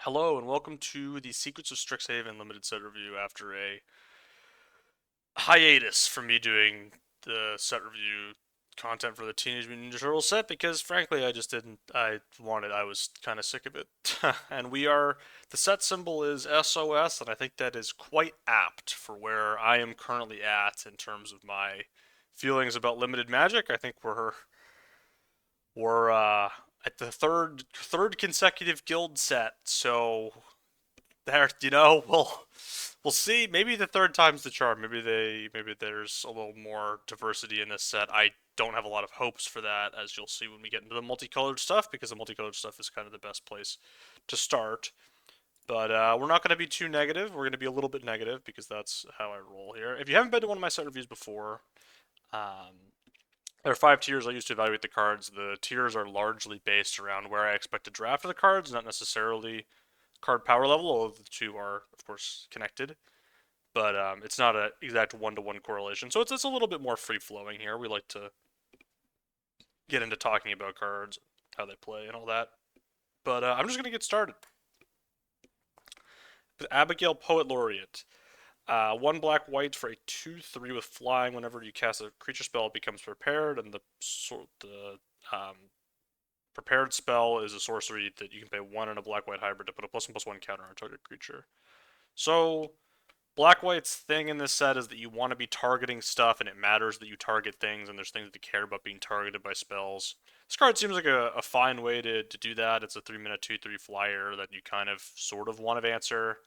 Hello and welcome to the Secrets of Strixhaven limited set review after a hiatus from me doing the set review content for the Teenage Mutant Ninja Turtles set because frankly I was kind of sick of it. And the set symbol is SOS and I think that is quite apt for where I am currently at in terms of my feelings about limited magic. I think we're at the third consecutive guild set, so there, we'll see. Maybe the third time's the charm. Maybe there's a little more diversity in this set. I don't have a lot of hopes for that, as you'll see when we get into the multicolored stuff, because the multicolored stuff is kind of the best place to start. But we're not going to be too negative. We're going to be a little bit negative because that's how I roll here. If you haven't been to one of my set reviews before, um, there are 5 tiers I use to evaluate the cards. The tiers are largely based around where I expect to draft the cards, not necessarily card power level, although the two are, of course, connected. But it's not an exact one-to-one correlation. So it's a little bit more free-flowing here. We like to get into talking about cards, how they play, and all that. But I'm just going to get started. The Abigail Poet Laureate. One black white for a 2/3 with flying. Whenever you cast a creature spell, it becomes prepared, and the prepared spell is a sorcery that you can pay one in a black white hybrid to put a +1/+1 counter on a target creature. So Black White's thing in this set is that you want to be targeting stuff, and it matters that you target things, and there's things that care about being targeted by spells. This card seems like a fine way to do that. It's a 3 mana 2/3 flyer that you kind of sort of want to answer.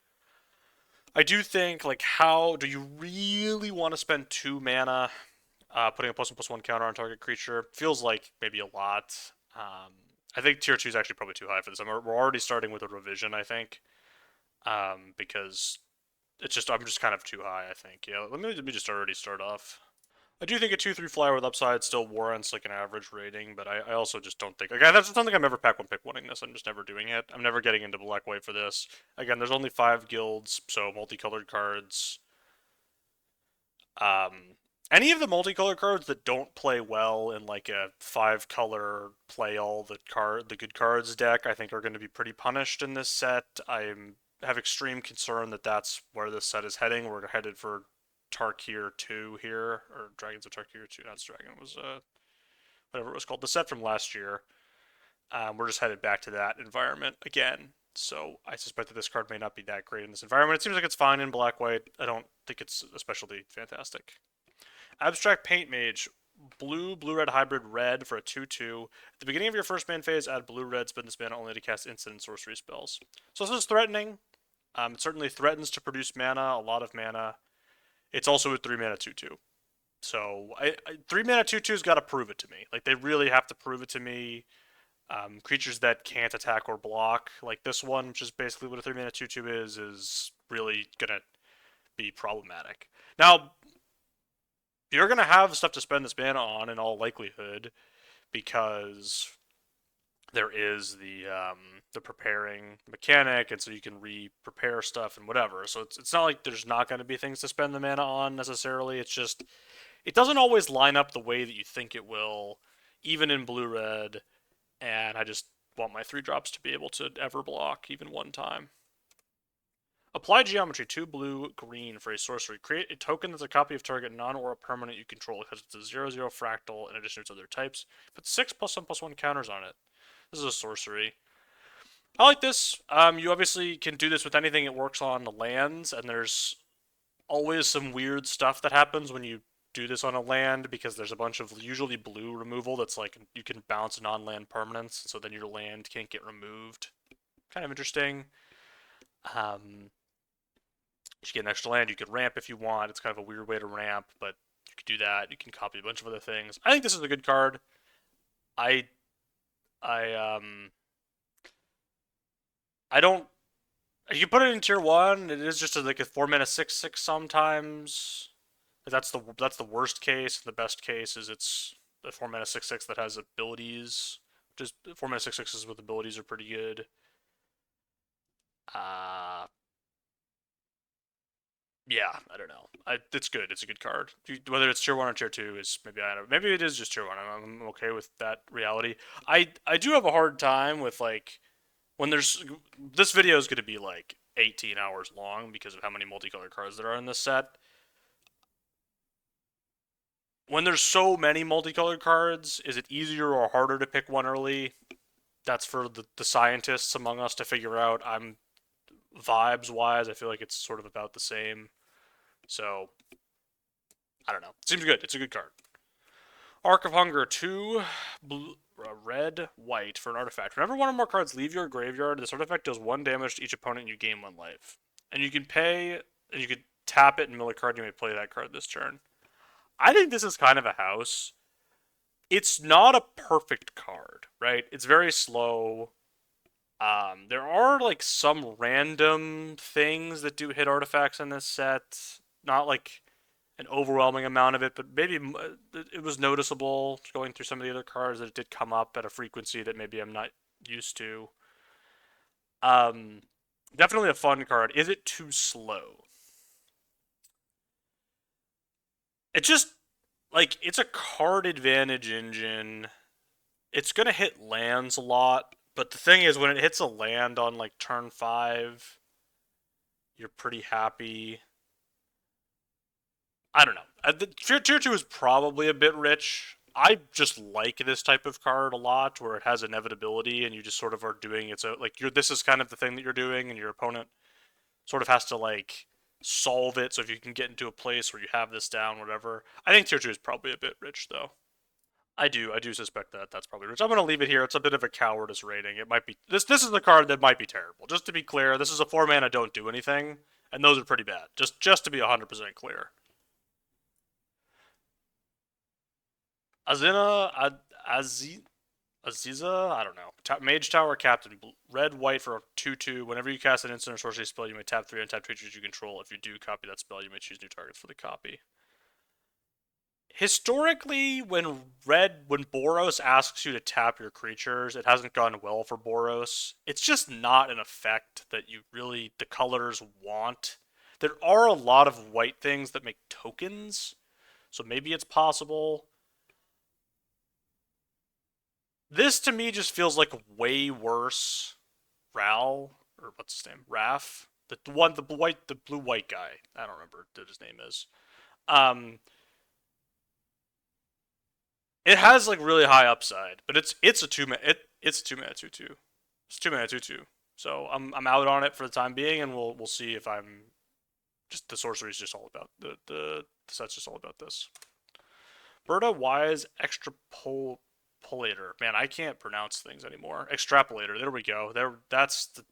I do think, like, how do you really want to spend 2 mana putting a +1/+1 counter on target creature? Feels like maybe a lot. I think tier 2 is actually probably too high for this. We're already starting with a revision, I think, because I'm just kind of too high. I think. Yeah. Let me just already start off. I do think a 2/3 flyer with upside still warrants like an average rating, but I also just don't think I don't think I'm ever pack one pick winning this. I'm just never doing it. I'm never getting into black white for this. Again, there's only 5 guilds, so multicolored cards. Um, any of the multicolored cards that don't play well in like a 5 color play all the good cards deck, I think are going to be pretty punished in this set. I have extreme concern that that's where this set is heading. We're headed for Tarkir 2 here, or Dragons of Tarkir 2. Not Dragon, it was whatever it was called. The set from last year. We're just headed back to that environment again. So I suspect that this card may not be that great in this environment. It seems like it's fine in black white. I don't think it's especially fantastic. Abstract Paint Mage, blue red hybrid red for a 2/2. At the beginning of your first main phase, add blue red, spend this mana only to cast instant and sorcery spells. So this is threatening. It certainly threatens to produce mana, a lot of mana. It's also a 3 mana 2/2. So 3 mana 2/2's got to prove it to me. Like they really have to prove it to me. Creatures that can't attack or block, like this one, which is basically what a 3 mana 2/2 is really gonna be problematic. Now, you're gonna have stuff to spend this mana on in all likelihood, because there is the preparing mechanic, and so you can re-prepare stuff and whatever. So it's not like there's not going to be things to spend the mana on necessarily. It's just it doesn't always line up the way that you think it will, even in blue red. And I just want my 3 drops to be able to ever block even one time. Apply Geometry, 2 blue, green for a sorcery. Create a token that's a copy of target non-aura permanent you control because it's a 0/0 fractal in addition to its other types. Put 6 +1/+1 counters on it. This is a sorcery. I like this. You obviously can do this with anything it works on the lands, and there's always some weird stuff that happens when you do this on a land because there's a bunch of usually blue removal that's like you can bounce non-land permanents, so then your land can't get removed. Kind of interesting. Um, you get an extra land. You could ramp if you want. It's kind of a weird way to ramp, but you could do that. You can copy a bunch of other things. I think this is a good card. I I I don't. You put it in tier 1. It is just like a 4 mana 6/6 sometimes. That's the worst case. The best case is it's a 4 mana 6/6 that has abilities. Just 4 mana 6/6s with abilities are pretty good. Uh, yeah, I don't know. It's good. It's a good card. Whether it's tier 1 or tier 2 is maybe I don't. Maybe it is just tier 1. I'm okay with that reality. I do have a hard time with like When there's this video is going to be like 18 hours long because of how many multicolored cards there are in this set. When there's so many multicolored cards, is it easier or harder to pick one early? That's for the scientists among us to figure out. I'm vibes wise, I feel like it's sort of about the same. So I don't know. Seems good. It's a good card. Arc of Hunger, two blue, red, white for an artifact. Whenever one or more cards leave your graveyard, this artifact does one damage to each opponent and you gain one life. And you can pay, and you can tap it and mill a card. You may play that card this turn. I think this is kind of a house. It's not a perfect card, right? It's very slow. There are like some random things that do hit artifacts in this set. Not like an overwhelming amount of it, but maybe it was noticeable going through some of the other cards that it did come up at a frequency that maybe I'm not used to. Um, Definitely a fun card. Is it too slow? It just like it's a card advantage engine. It's gonna hit lands a lot, but the thing is, when it hits a land on like turn 5, you're pretty happy. I don't know. Tier 2 is probably a bit rich. I just like this type of card a lot, where it has inevitability, and you just sort of are doing it. So like this is kind of the thing that you're doing, and your opponent sort of has to like solve it. So if you can get into a place where you have this down, whatever. I think tier 2 is probably a bit rich though. I do suspect that that's probably rich. I'm gonna leave it here. It's a bit of a cowardice rating. It might be this. This is the card that might be terrible. Just to be clear, this is a 4 mana don't do anything, and those are pretty bad. Just to be 100% clear. Azina, Aziza, I don't know. Mage Tower Captain, red white for 2/2. Whenever you cast an instant or sorcery spell, you may tap 3 untap creatures you control. If you do copy that spell, you may choose new targets for the copy. Historically, when Boros asks you to tap your creatures, it hasn't gone well for Boros. It's just not an effect that you really the colors want. There are a lot of white things that make tokens, so maybe it's possible. This to me just feels like way worse. Ral, or what's his name? Raf, the blue white guy. I don't remember what his name is. Um, it has like really high upside, but it's a it's a 2 mana 2/2. It's 2 mana 2/2. So I'm out on it for the time being, and we'll see if I'm just the sorcery is just all about the set's just all about this. Berta Wise Extrapolator. Man, I can't pronounce things anymore. Extrapolator. There we go. That's the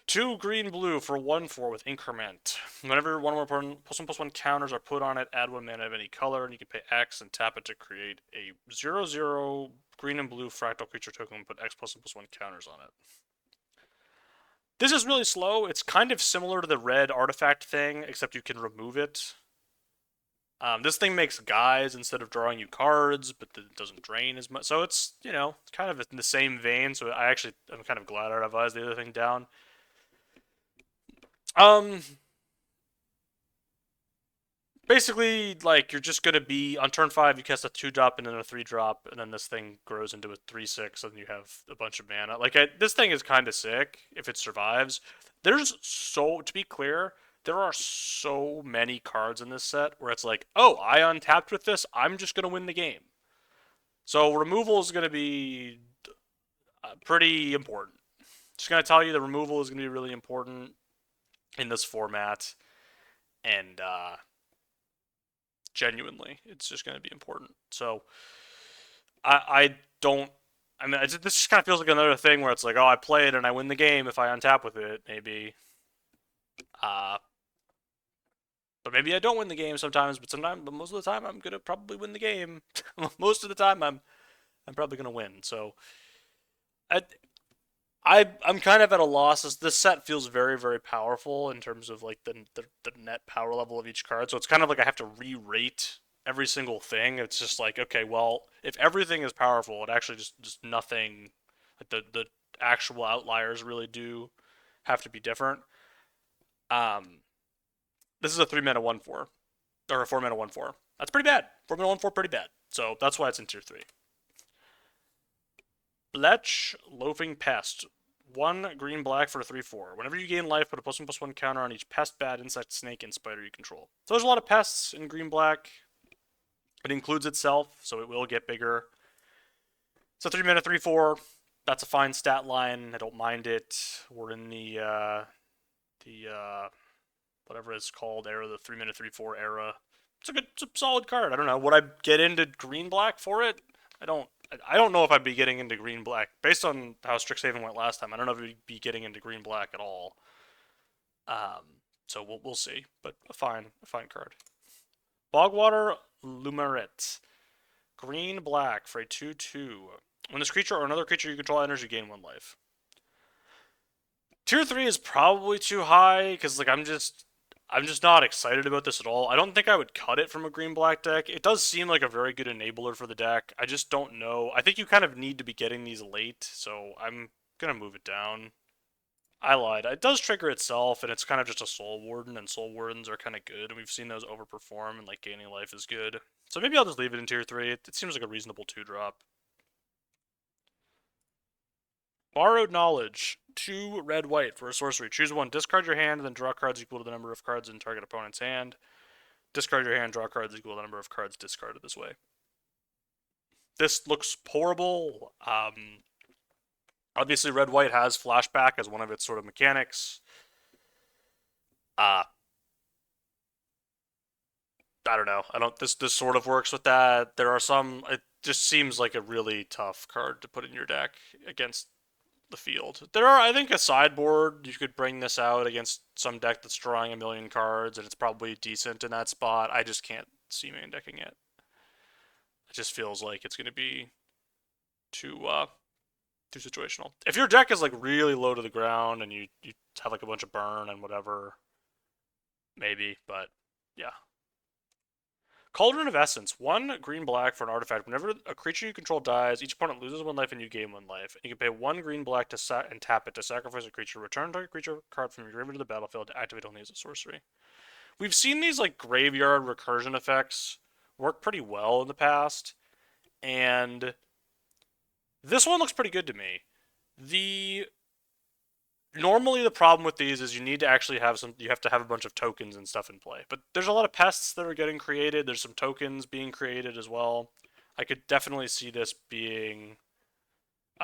two green blue for 1/4 with increment. Whenever one or more +1/+1 counters are put on it, add 1 mana of any color, and you can pay X and tap it to create a 0/0 green and blue fractal creature token and put X +1/+1 counters on it. This is really slow. It's kind of similar to the red artifact thing, except you can remove it. This thing makes guys instead of drawing you cards, but it doesn't drain as much. So it's, kind of in the same vein. So I'm kind of glad I revised the other thing down. Um, Basically, like you're just gonna be on turn 5. You cast a 2-drop and then a 3-drop, and then this thing grows into a 3/6, and you have a bunch of mana. This thing is kind of sick if it survives. To be clear, there are so many cards in this set where it's like, oh, I untapped with this. I'm just gonna win the game. So removal is gonna be pretty important. Just gonna tell you the removal is gonna be really important in this format, and genuinely, it's just going to be important. So I don't. I mean, this just kind of feels like another thing where it's like, oh, I play it and I win the game if I untap with it, maybe. Uh, but maybe I don't win the game sometimes. But most of the time, I'm gonna probably win the game. Most of the time, I'm probably gonna win. So I I'm kind of at a loss. This set feels very very powerful in terms of like the net power level of each card. So it's kind of like I have to re-rate every single thing. It's just like, okay, well, if everything is powerful, it actually just nothing. Like the actual outliers really do have to be different. Um, this is a 3 mana 1/4 or a 4 mana 1/4. That's pretty bad. 4 mana 1/4 pretty bad. So that's why it's in tier 3. Lech, Loafing Pest. 1 green black for a 3/4. Whenever you gain life, put a +1/+1 counter on each pest, bat, insect, snake, and spider you control. So there's a lot of pests in green black. It includes itself, so it will get bigger. It's a 3-mana 3/4. That's a fine stat line. I don't mind it. We're in the whatever it's called era, the 3-mana 3/4 era. It's a solid card. I don't know. Would I get into green black for it? I don't know if I'd be getting into green black based on how Strixhaven went last time. I don't know if we'd be getting into green black at all. So we'll see. But a fine card. Bogwater Lumaret. Green black for a 2/2. When this creature or another creature you control enters, you gain 1 life. Tier 3 is probably too high because like I'm just not excited about this at all. I don't think I would cut it from a green-black deck. It does seem like a very good enabler for the deck. I just don't know. I think you kind of need to be getting these late, so I'm going to move it down. I lied. It does trigger itself, and it's kind of just a Soul Warden, and Soul Wardens are kind of good, and we've seen those overperform, and like gaining life is good. So maybe I'll just leave it in Tier 3. It seems like a reasonable 2-drop. Borrowed Knowledge. 2 red-white for a sorcery. Choose 1. Discard your hand, then draw cards equal to the number of cards in target opponent's hand. Discard your hand, draw cards equal to the number of cards discarded this way. This looks horrible. Obviously, red-white has flashback as one of its sort of mechanics. I don't know. This sort of works with that. There are some. It just seems like a really tough card to put in your deck against the field. There are, I think, a sideboard you could bring this out against some deck that's drawing a million cards, and it's probably decent in that spot. I just can't see main decking it. It just feels like it's going to be too situational. If your deck is like really low to the ground and you have like a bunch of burn and whatever, maybe. But yeah. Cauldron of Essence. 1 green-black for an artifact. Whenever a creature you control dies, each opponent loses 1 life and you gain 1 life. And you can pay 1 green-black and tap it to sacrifice a creature. Return target creature card from your graveyard to the battlefield to activate only as a sorcery. We've seen these like graveyard recursion effects work pretty well in the past, and this one looks pretty good to me. Normally the problem with these is you need to actually have you have to have a bunch of tokens and stuff in play. But there's a lot of pests that are getting created. There's some tokens being created as well. I could definitely see this being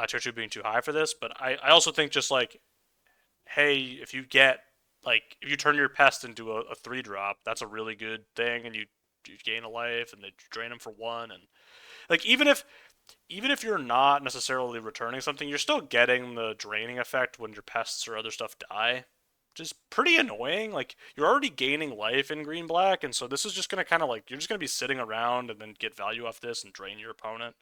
tier 2 being too high for this, but I also think just like, hey, if you turn your pest into a 3-drop, that's a really good thing, and you gain a life and they drain them for 1, and like even if you're not necessarily returning something, you're still getting the draining effect when your pests or other stuff die. Which is pretty annoying. Like, you're already gaining life in green black, and so this is just gonna kind of like, you're just gonna be sitting around and then get value off this and drain your opponent.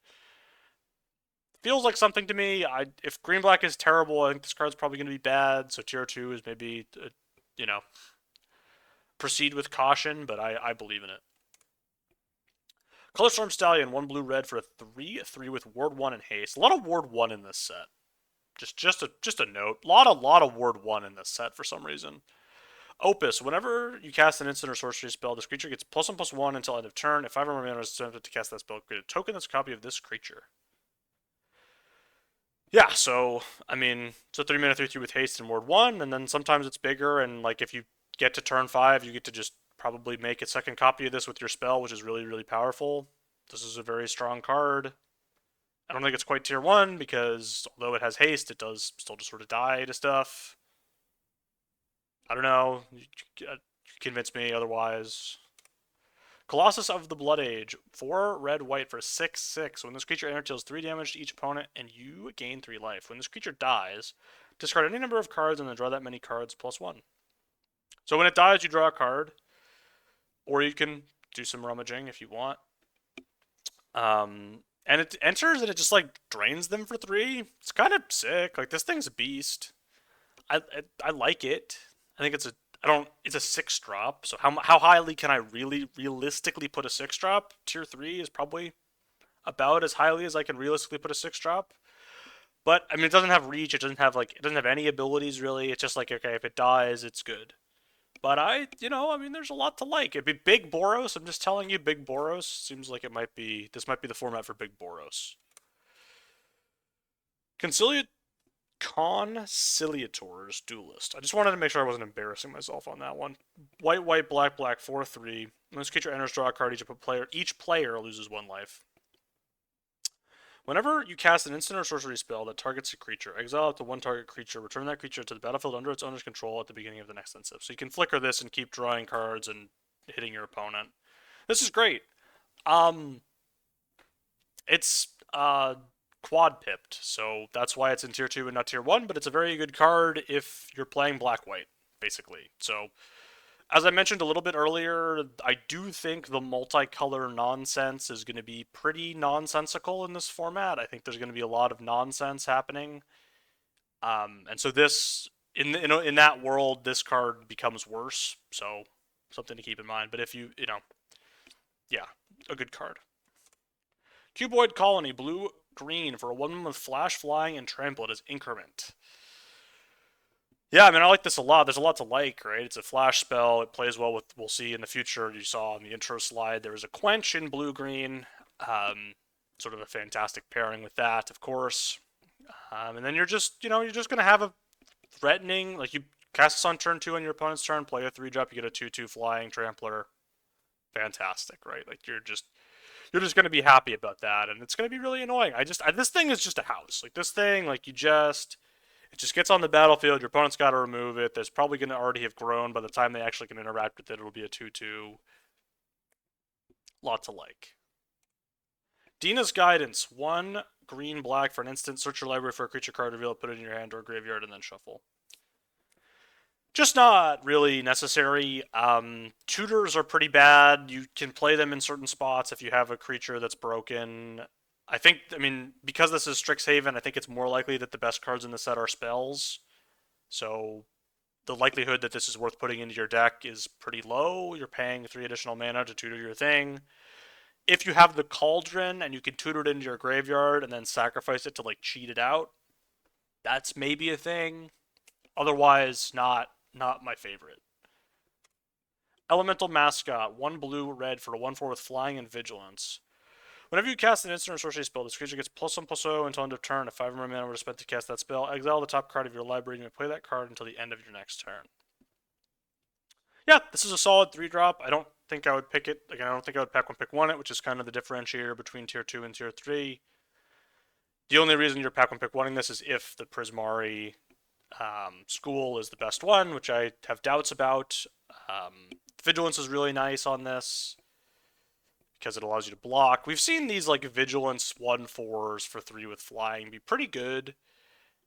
Feels like something to me. If green black is terrible, I think this card's probably gonna be bad. So tier 2 is maybe, proceed with caution, but I believe in it. Colorstorm Stallion, 1 blue-red for a 3/3 with Ward 1 and haste. A lot of Ward 1 in this set. Just a note. A lot of Ward 1 in this set for some reason. Opus, whenever you cast an instant or sorcery spell, this creature gets +1/+1 until end of turn. If 5 or more mana is attempted to cast that spell, create a token that's a copy of this creature. Yeah, so, I mean, it's a 3-mana 3/3 with haste and Ward 1, and then sometimes it's bigger, and like if you get to turn 5, you get to just probably make a second copy of this with your spell, which is really, really powerful. This is a very strong card. I don't think it's quite tier 1 because although it has haste, it does still just sort of die to stuff. I don't know. You convince me otherwise. Colossus of the Blood Age. 4 red-white for 6/6. When this creature enters, deals 3 damage to each opponent, and you gain 3 life. When this creature dies, discard any number of cards and then draw that many cards +1. So when it dies, you draw a card. Or you can do some rummaging if you want. And it enters and it just like drains them for 3. It's kind of sick. Like, this thing's a beast. I like it. I think it's a 6-drop. So how highly can I really realistically put a 6-drop? Tier 3 is probably about as highly as I can realistically put a 6-drop. But I mean, it doesn't have reach. It doesn't have any abilities really. It's just like, okay, if it dies, it's good. But there's a lot to like. It'd be Big Boros. I'm just telling you, Big Boros seems like this might be the format for Big Boros. Conciliator's Duelist. I just wanted to make sure I wasn't embarrassing myself on that one. White, white, black, black, 4/3. When this creature enters, draw a card. Each player loses 1 life. Whenever you cast an instant or sorcery spell that targets a creature, exile up to 1 target creature, return that creature to the battlefield under its owner's control at the beginning of the next end step. So you can flicker this and keep drawing cards and hitting your opponent. This is great. It's quad pipped, so that's why it's in tier 2 and not tier 1, but it's a very good card if you're playing black-white, basically. So, as I mentioned a little bit earlier, I do think the multicolor nonsense is going to be pretty nonsensical in this format. I think there's going to be a lot of nonsense happening. And so this, in that world, this card becomes worse, so something to keep in mind. But if yeah, a good card. Cuboid Colony, blue-green for a 1/1 with flash, flying, and trample. It is increment. Yeah, I mean, I like this a lot. There's a lot to like, right? It's a flash spell. It plays well with, we'll see in the future. You saw on the intro slide, there was a quench in blue-green. Sort of a fantastic pairing with that, of course. And then you're just going to have a threatening, like you cast this on turn 2 on your opponent's turn, play a 3-drop, you get a 2/2 flying trampler. Fantastic, right? Like you're just going to be happy about that, and it's going to be really annoying. This thing is just a house. Like this thing, like it just gets on the battlefield. Your opponent's got to remove it. There's probably going to already have grown by the time they actually can interact with it. It'll be a 2/2. Lot to like. Dina's Guidance. 1 green black for an instant. Search your library for a creature card, reveal it, put it in your hand or graveyard, and then shuffle. Just not really necessary. Tutors are pretty bad. You can play them in certain spots if you have a creature that's broken. I mean, because this is Strixhaven, I think it's more likely that the best cards in the set are spells. So the likelihood that this is worth putting into your deck is pretty low. You're paying 3 additional mana to tutor your thing. If you have the Cauldron and you can tutor it into your graveyard and then sacrifice it to like cheat it out, that's maybe a thing. Otherwise, not my favorite. Elemental Mascot, 1 blue, red for a 1/4 with flying and vigilance. Whenever you cast an instant or sorcery spell, this creature gets +1/+0 until end of turn. If 5 or more mana were spent to cast that spell, exile the top card of your library and you may play that card until the end of your next turn. Yeah, this is a solid 3-drop. I don't think I would pick it. Again, I don't think I would pick 1 it, which is kind of the differentiator between tier 2 and tier 3. The only reason you're pick 1ing this is if the Prismari school is the best one, which I have doubts about. Vigilance is really nice on this because it allows you to block. We've seen these like Vigilance 1/4s for 3 with flying be pretty good,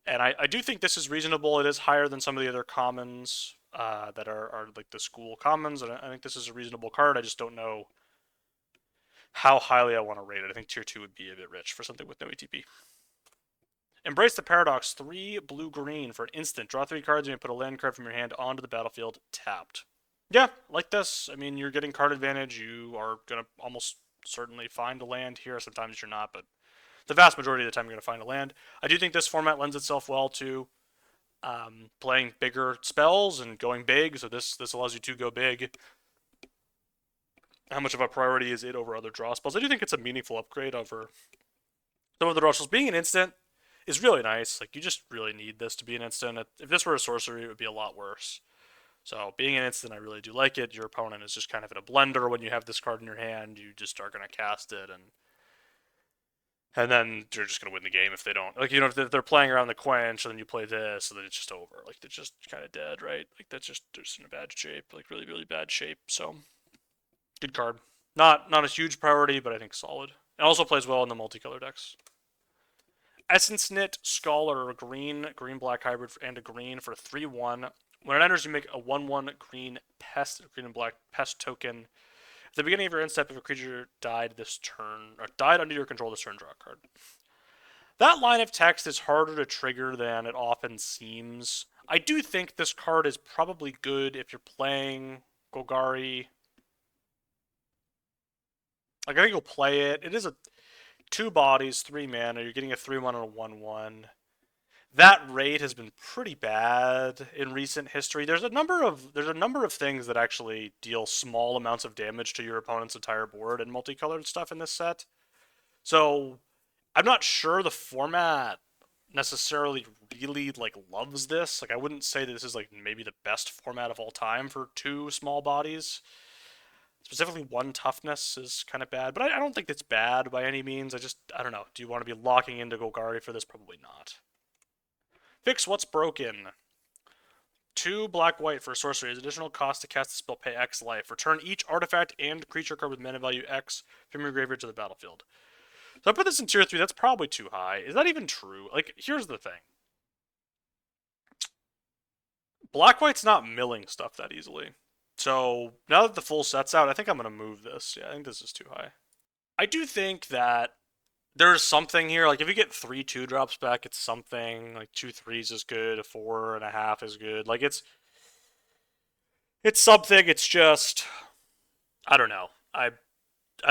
and I do think this is reasonable. It is higher than some of the other commons that are like the school commons, and I think this is a reasonable card. I just don't know how highly I want to rate it. I think tier 2 would be a bit rich for something with no ETB. Embrace the Paradox, 3 blue-green for an instant. Draw 3 cards and you put a land card from your hand onto the battlefield, tapped. Yeah, like this. I mean, you're getting card advantage. You are going to almost certainly find a land here. Sometimes you're not, but the vast majority of the time you're going to find a land. I do think this format lends itself well to playing bigger spells and going big, so this allows you to go big. How much of a priority is it over other draw spells? I do think it's a meaningful upgrade over some of the draw spells. Being an instant is really nice. Like, you just really need this to be an instant. If this were a sorcery, it would be a lot worse. So, being an instant, I really do like it. Your opponent is just kind of in a blender when you have this card in your hand. You just are going to cast it, and then you're just going to win the game if they don't. Like, if they're playing around the quench, and then you play this, and then it's just over. Like, they're just kind of dead, right? Like, they're just in a bad shape. Like, really, really bad shape. So, good card. Not a huge priority, but I think solid. It also plays well in the multicolor decks. Essence Knit Scholar, green black hybrid, and a green for 3/1. When it enters, you make a 1/1 green and black pest token. At the beginning of your end step, if a creature died this turn, or died under your control this turn, draw a card. That line of text is harder to trigger than it often seems. I do think this card is probably good if you're playing Golgari. Like, I think you'll play it. It is a 2 bodies, 3 mana. You're getting a 3/1 and a 1/1. That rate has been pretty bad in recent history. There's a number of things that actually deal small amounts of damage to your opponent's entire board and multicolored stuff in this set. So I'm not sure the format necessarily really like loves this. Like I wouldn't say that this is like maybe the best format of all time for two small bodies. Specifically, one toughness is kind of bad, but I don't think it's bad by any means. I don't know. Do you want to be locking into Golgari for this? Probably not. Fix what's broken. Two black white for sorcery is additional cost to cast the spell. Pay X life. Return each artifact and creature card with mana value X from your graveyard to the battlefield. So I put this in tier 3. That's probably too high. Is that even true? Like, here's the thing. Black white's not milling stuff that easily. So now that the full set's out, I think I'm gonna move this. Yeah, I think this is too high. I do think that there's something here. Like if you get 3/2 drops back, it's something. Like 2/3s is good. A 4.5 is good. Like it's something. It's just I don't know. I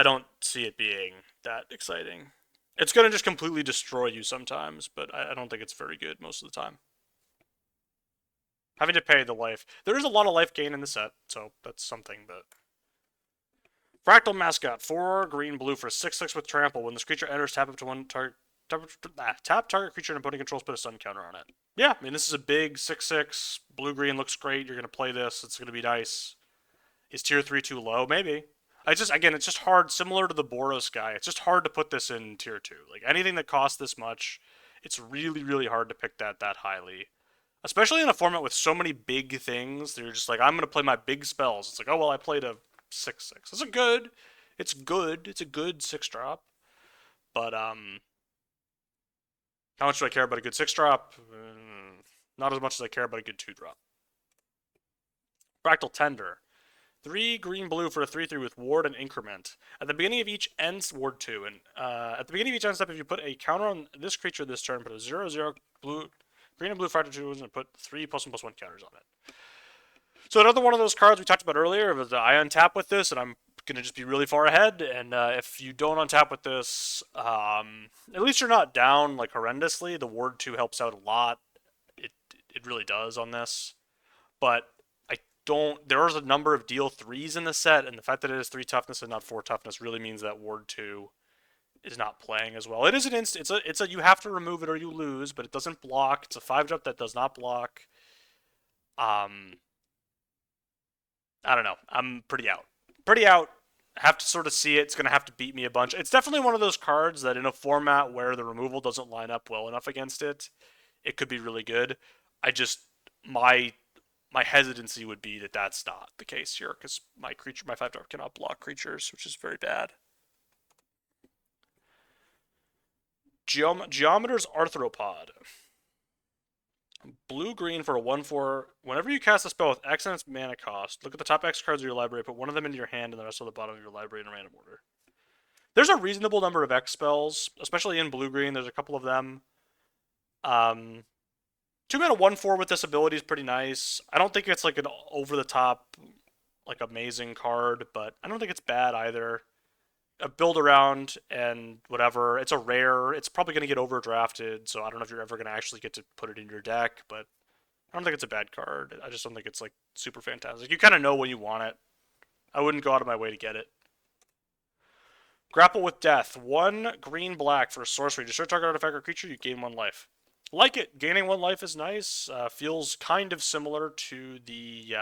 don't see it being that exciting. It's gonna just completely destroy you sometimes, but I don't think it's very good most of the time. Having to pay the life. There is a lot of life gain in the set, so that's something, but Fractal Mascot, 4 green blue for 6/6 with trample. When this creature enters, tap up to one target. Tap target creature and opponent controls, put a stun counter on it. Yeah, I mean, this is a big 6/6. Blue green looks great. You're going to play this. It's going to be nice. Is tier 3 too low? Maybe. Again, it's just hard, similar to the Boros guy. It's just hard to put this in tier 2. Like, anything that costs this much, it's really, really hard to pick that highly. Especially in a format with so many big things, they're just like, I'm going to play my big spells. It's like, oh, well, I played a 6/6. It's a good. It's good. It's a good 6-drop. But, how much do I care about a good 6-drop? Not as much as I care about a good 2-drop. Fractal Tender. 3 green blue for a 3/3 with ward and increment. At the beginning of each end ward 2, and at the beginning of each end step, if you put a counter on this creature this turn, put a 0/0 blue, green and blue fractal 2 and put 3 +1/+1 counters on it. So another one of those cards we talked about earlier was I untap with this, and I'm gonna just be really far ahead. And if you don't untap with this, at least you're not down like horrendously. The ward 2 helps out a lot. It really does on this, but there's a number of deal 3s in the set, and the fact that it is 3 toughness and not 4 toughness really means that ward 2 is not playing as well. It is an it's a you have to remove it or you lose, but it doesn't block. It's a 5-drop that does not block. I don't know. I'm pretty out. Pretty out. Have to sort of see it. It's going to have to beat me a bunch. It's definitely one of those cards that in a format where the removal doesn't line up well enough against it, it could be really good. I just my hesitancy would be that that's not the case here because my 5-drop cannot block creatures, which is very bad. Geometer's Arthropod. Blue-green for a 1/4. Whenever you cast a spell with X and its mana cost, look at the top X cards of your library, put one of them into your hand and the rest on the bottom of your library in a random order. There's a reasonable number of X spells, especially in blue-green. There's a couple of them. 2-mana 1/4 with this ability is pretty nice. I don't think it's like an over-the-top, like amazing card, but I don't think it's bad either. A build around and whatever. It's a rare. It's probably going to get overdrafted, so I don't know if you're ever going to actually get to put it in your deck, but I don't think it's a bad card. I just don't think it's like super fantastic. You kind of know when you want it. I wouldn't go out of my way to get it. Grapple with Death. 1 green-black for sorcery. Destroy target artifact or creature, you gain 1 life. Like it. Gaining 1 life is nice. Feels kind of similar to the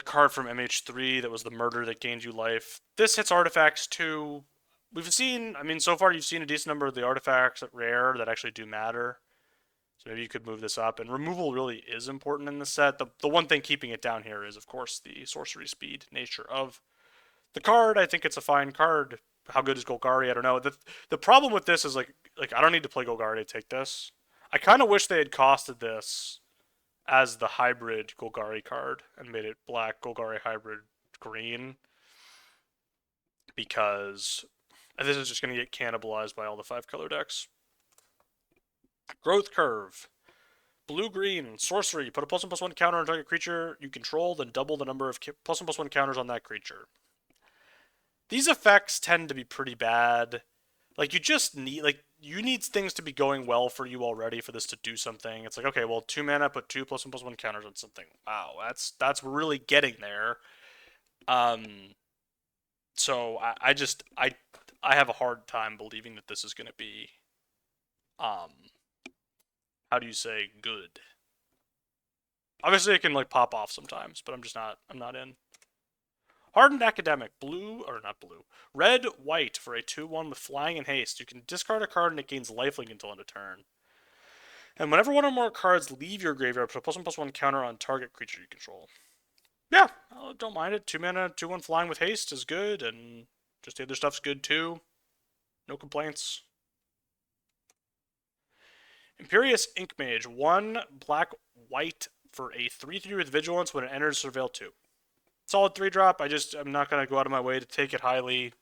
card from MH3 that was the murder that gained you life. This hits artifacts too. We've seen, I mean, so far you've seen a decent number of the artifacts at rare that actually do matter. So maybe you could move this up. And removal really is important in the set. The one thing keeping it down here is, of course, the sorcery speed nature of the card. I think it's a fine card. How good is Golgari? I don't know. The problem with this is like I don't need to play Golgari to take this. I kind of wish they had costed this as the hybrid Golgari card and made it black Golgari hybrid green, because this is just going to get cannibalized by all the 5-color decks. Growth Curve. Blue-green, sorcery. Put a +1/+1 counter on target creature you control, then double the number of +1/+1 counters on that creature. These effects tend to be pretty bad. Like, you need things to be going well for you already for this to do something. It's like, okay, well, 2 mana, put 2 +1/+1 counters on something. Wow, that's really getting there. So I have a hard time believing that this is going to be how do you say, good. Obviously, it can like pop off sometimes, but I'm not in. Hardened Academic, blue, or not blue, red, white for a 2/1 with flying and haste. You can discard a card and it gains lifelink until end of turn. And whenever one or more cards leave your graveyard, put a +1/+1 counter on target creature you control. Yeah, I don't mind it. 2 mana, 2/1 flying with haste is good, and just the other stuff's good too. No complaints. Imperious Ink Mage, 1 black, white for a 3/3 with vigilance when it enters Surveil 2. Solid 3-drop. I'm not gonna go out of my way to take it highly.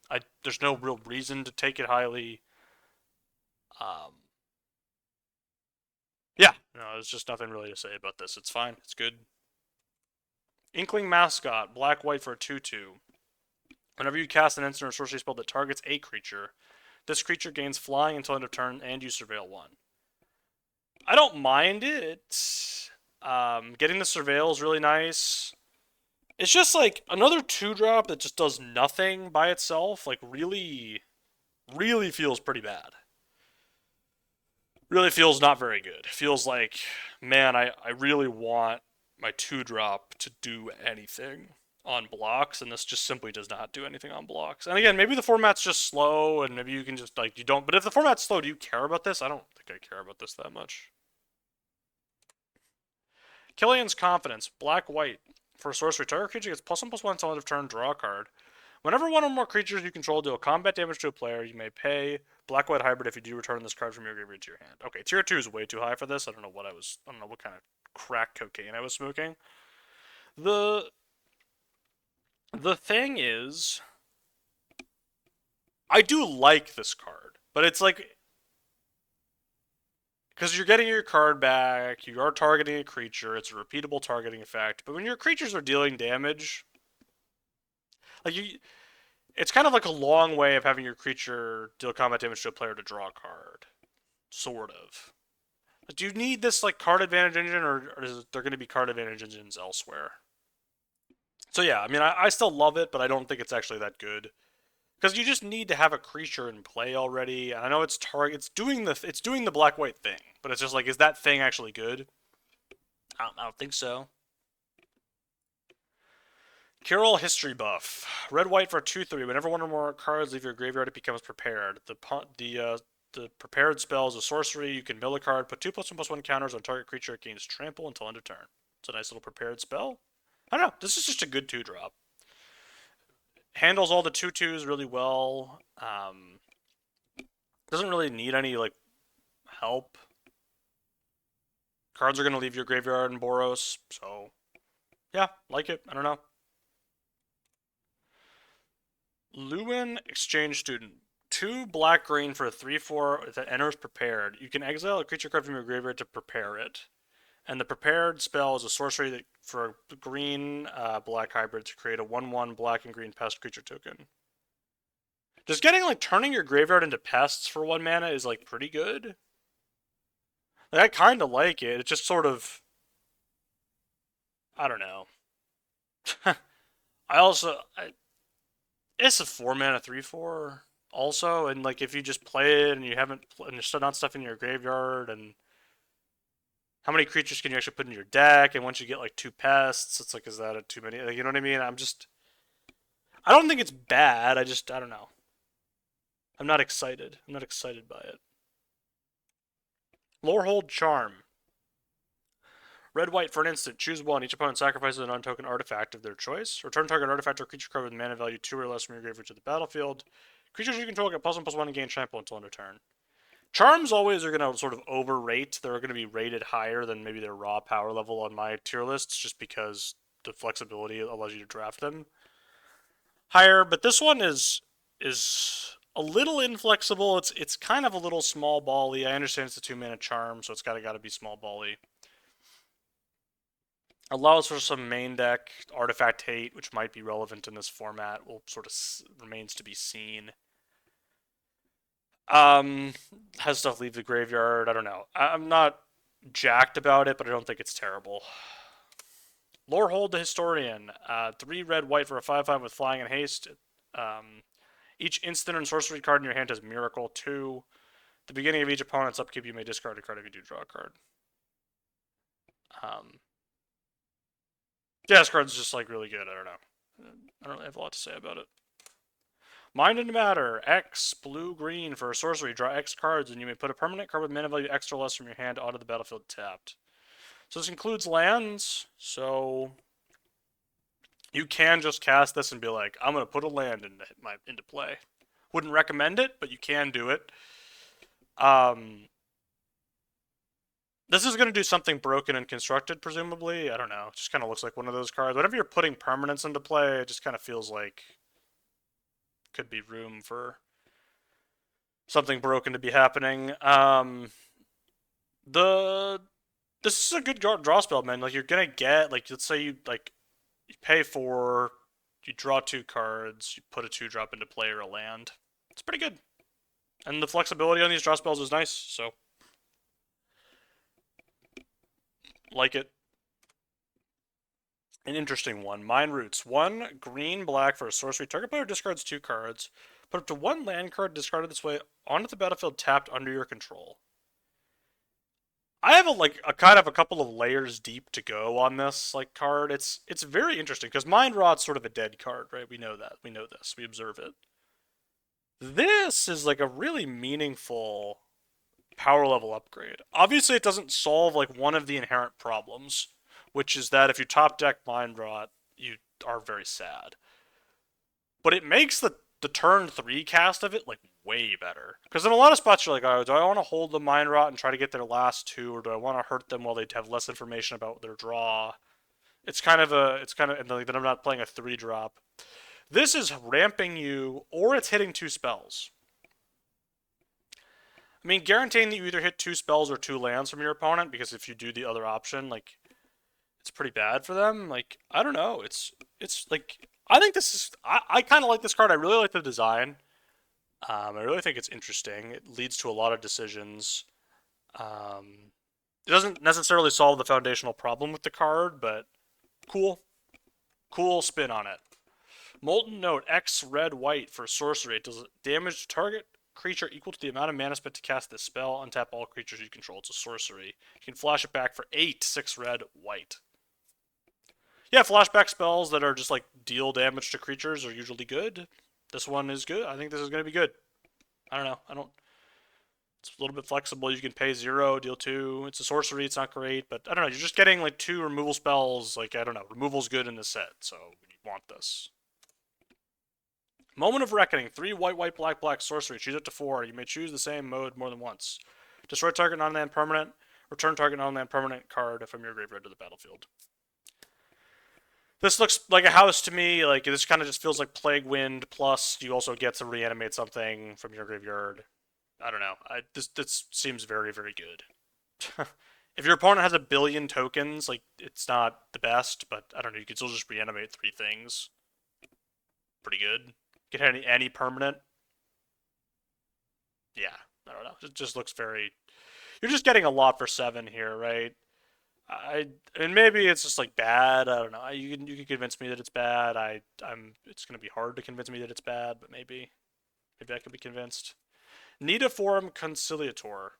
There's no real reason to take it highly. Yeah, no, there's just nothing really to say about this. It's fine. It's good. Inkling Mascot, black white for a 2/2. Whenever you cast an instant or sorcery spell that targets a creature, this creature gains flying until end of turn, and you surveil 1. I don't mind it. Getting the surveil is really nice. It's just like another 2-drop that just does nothing by itself. Like really, really feels pretty bad. Really feels not very good. Feels like, man, I really want my 2-drop to do anything on blocks, and this just simply does not do anything on blocks. And again, maybe the format's just slow, and maybe you can just, like, you don't... But if the format's slow, do you care about this? I don't think I care about this that much. Killian's Confidence, black-white. For a sorcery, target creature gets +1/+1 until end of turn, draw a card. Whenever one or more creatures you control deal combat damage to a player, you may pay black-white hybrid if you do return this card from your graveyard to your hand. Okay, tier 2 is way too high for this. I don't know what kind of crack cocaine I was smoking. The thing is, I do like this card, but it's like, because you're getting your card back, you are targeting a creature, it's a repeatable targeting effect, but when your creatures are dealing damage, like it's kind of like a long way of having your creature deal combat damage to a player to draw a card. Sort of. Do you need this like card advantage engine, or is there going to be card advantage engines elsewhere? So yeah, I mean, I still love it, but I don't think it's actually that good. Because you just need to have a creature in play already. And I know it's doing the black white thing, but it's just like, is that thing actually good? I don't think so. Carol History Buff. Red white for 2/3. Whenever one or more cards leave your graveyard, it becomes prepared. The prepared spell is a sorcery. You can mill a card, put 2/1/+1 counters on target creature. It gains trample until end of turn. It's a nice little prepared spell. I don't know. This is just a good 2-drop. Handles all the 2/2s really well. Doesn't really need any like help. Cards are going to leave your graveyard in Boros, so yeah, like it. I don't know. Lewin Exchange Student. 2 black-green for a 3/4 that enters prepared. You can exile a creature card from your graveyard to prepare it. And the prepared spell is a sorcery that for a green black hybrid to create a 1/1 black and green pest creature token. Just getting like turning your graveyard into pests for 1 mana is like pretty good. Like, I kind of like it. It's just sort of, I don't know. It's a 4 mana 3/4 also, and like if you just play it and and you're still not stuff in your graveyard, and how many creatures can you actually put in your deck? And once you get like 2 pests, it's like, is that too many? Like, you know what I mean? I don't think it's bad. I don't know. I'm not excited. I'm not excited by it. Lorehold Charm. Red white for an instant. Choose 1. Each opponent sacrifices an untoken artifact of their choice. Return target artifact or creature card with mana value 2 or less from your graveyard to the battlefield. Creatures you control get +1/+1 and gain trample until end of turn. Charms always are going to sort of overrate. They're going to be rated higher than maybe their raw power level on my tier lists, just because the flexibility allows you to draft them higher. But this one is a little inflexible. It's kind of a little small bally. I understand it's a 2 mana charm, so it's got to be small bally. Allows for some main deck artifact hate, which might be relevant in this format. Will sort of remains to be seen. Has stuff leave the graveyard. I don't know. I'm not jacked about it, but I don't think it's terrible. Lorehold the Historian. 3 red white for a 5/5 with flying and haste. Each instant and sorcery card in your hand has Miracle 2. the beginning of each opponent's upkeep, you may discard a card if you do draw a card. Yeah, this card's just like really good. I don't know. I don't really have a lot to say about it. Mind and Matter, X, blue, green for a sorcery. Draw X cards, and you may put a permanent card with mana value X or less from your hand onto the battlefield tapped. So this includes lands, so you can just cast this and be like, I'm going to put a land into play. Wouldn't recommend it, but you can do it. This is going to do something broken and constructed, presumably. I don't know. It just kind of looks like one of those cards. Whenever you're putting permanents into play, it just kind of feels like could be room for something broken to be happening. This is a good draw spell, man. Like you're gonna get like let's say you pay 4, you draw 2 cards, you put a 2-drop into play or a land. It's pretty good, and the flexibility on these draw spells is nice. So like it. An interesting one. Mind Roots. 1 green black for a sorcery. Target player discards 2 cards. Put up to 1 land card discarded this way onto the battlefield tapped under your control. I have a kind of a couple of layers deep to go on this card. It's very interesting because Mind Rot's sort of a dead card, right? We know that. We know this. We observe it. This is like a really meaningful power level upgrade. Obviously, it doesn't solve like one of the inherent problems, which is that if you top deck Mind Rot, you are very sad. But it makes the turn 3 cast of it like way better. Because in a lot of spots you're like, oh, do I want to hold the Mind Rot and try to get their last 2, or do I want to hurt them while they have less information about their draw? And like then I'm not playing a 3-drop. This is ramping you, or it's hitting 2 spells. I mean, guaranteeing that you either hit 2 spells or 2 lands from your opponent, because if you do the other option, like, it's pretty bad for them. Like, I don't know. It's like, I think this is, I kind of like this card. I really like the design. I really think it's interesting. It leads to a lot of decisions. It doesn't necessarily solve the foundational problem with the card, but cool. Cool spin on it. Molten Note, X, red, white for sorcery. It does damage to target creature equal to the amount of mana spent to cast this spell. Untap all creatures you control. It's a sorcery. You can flash it back for 8, 6 red, white. Yeah, flashback spells that are just like deal damage to creatures are usually good. This one is good. I think this is going to be good. I don't know. It's a little bit flexible. You can pay 0, deal 2. It's a sorcery. It's not great, but I don't know. You're just getting like 2 removal spells. Like, I don't know. Removal's good in this set, so you want this. Moment of Reckoning. 3 white, white, black, black sorcery. Choose up to 4. You may choose the same mode more than once. Destroy target non-land permanent. Return target non-land permanent card from your graveyard to the battlefield. This looks like a house to me. Like, this kind of just feels like Plague Wind, plus you also get to reanimate something from your graveyard. I don't know. This seems very, very good. If your opponent has a billion tokens, like, it's not the best, but I don't know, you can still just reanimate 3 things. Pretty good. Get any permanent. Yeah, I don't know. It just looks very... You're just getting a lot for 7 here, right? And maybe it's just like bad. I don't know. You can convince me that it's bad. It's gonna be hard to convince me that it's bad, but maybe I could be convinced. Nidiform Conciliator.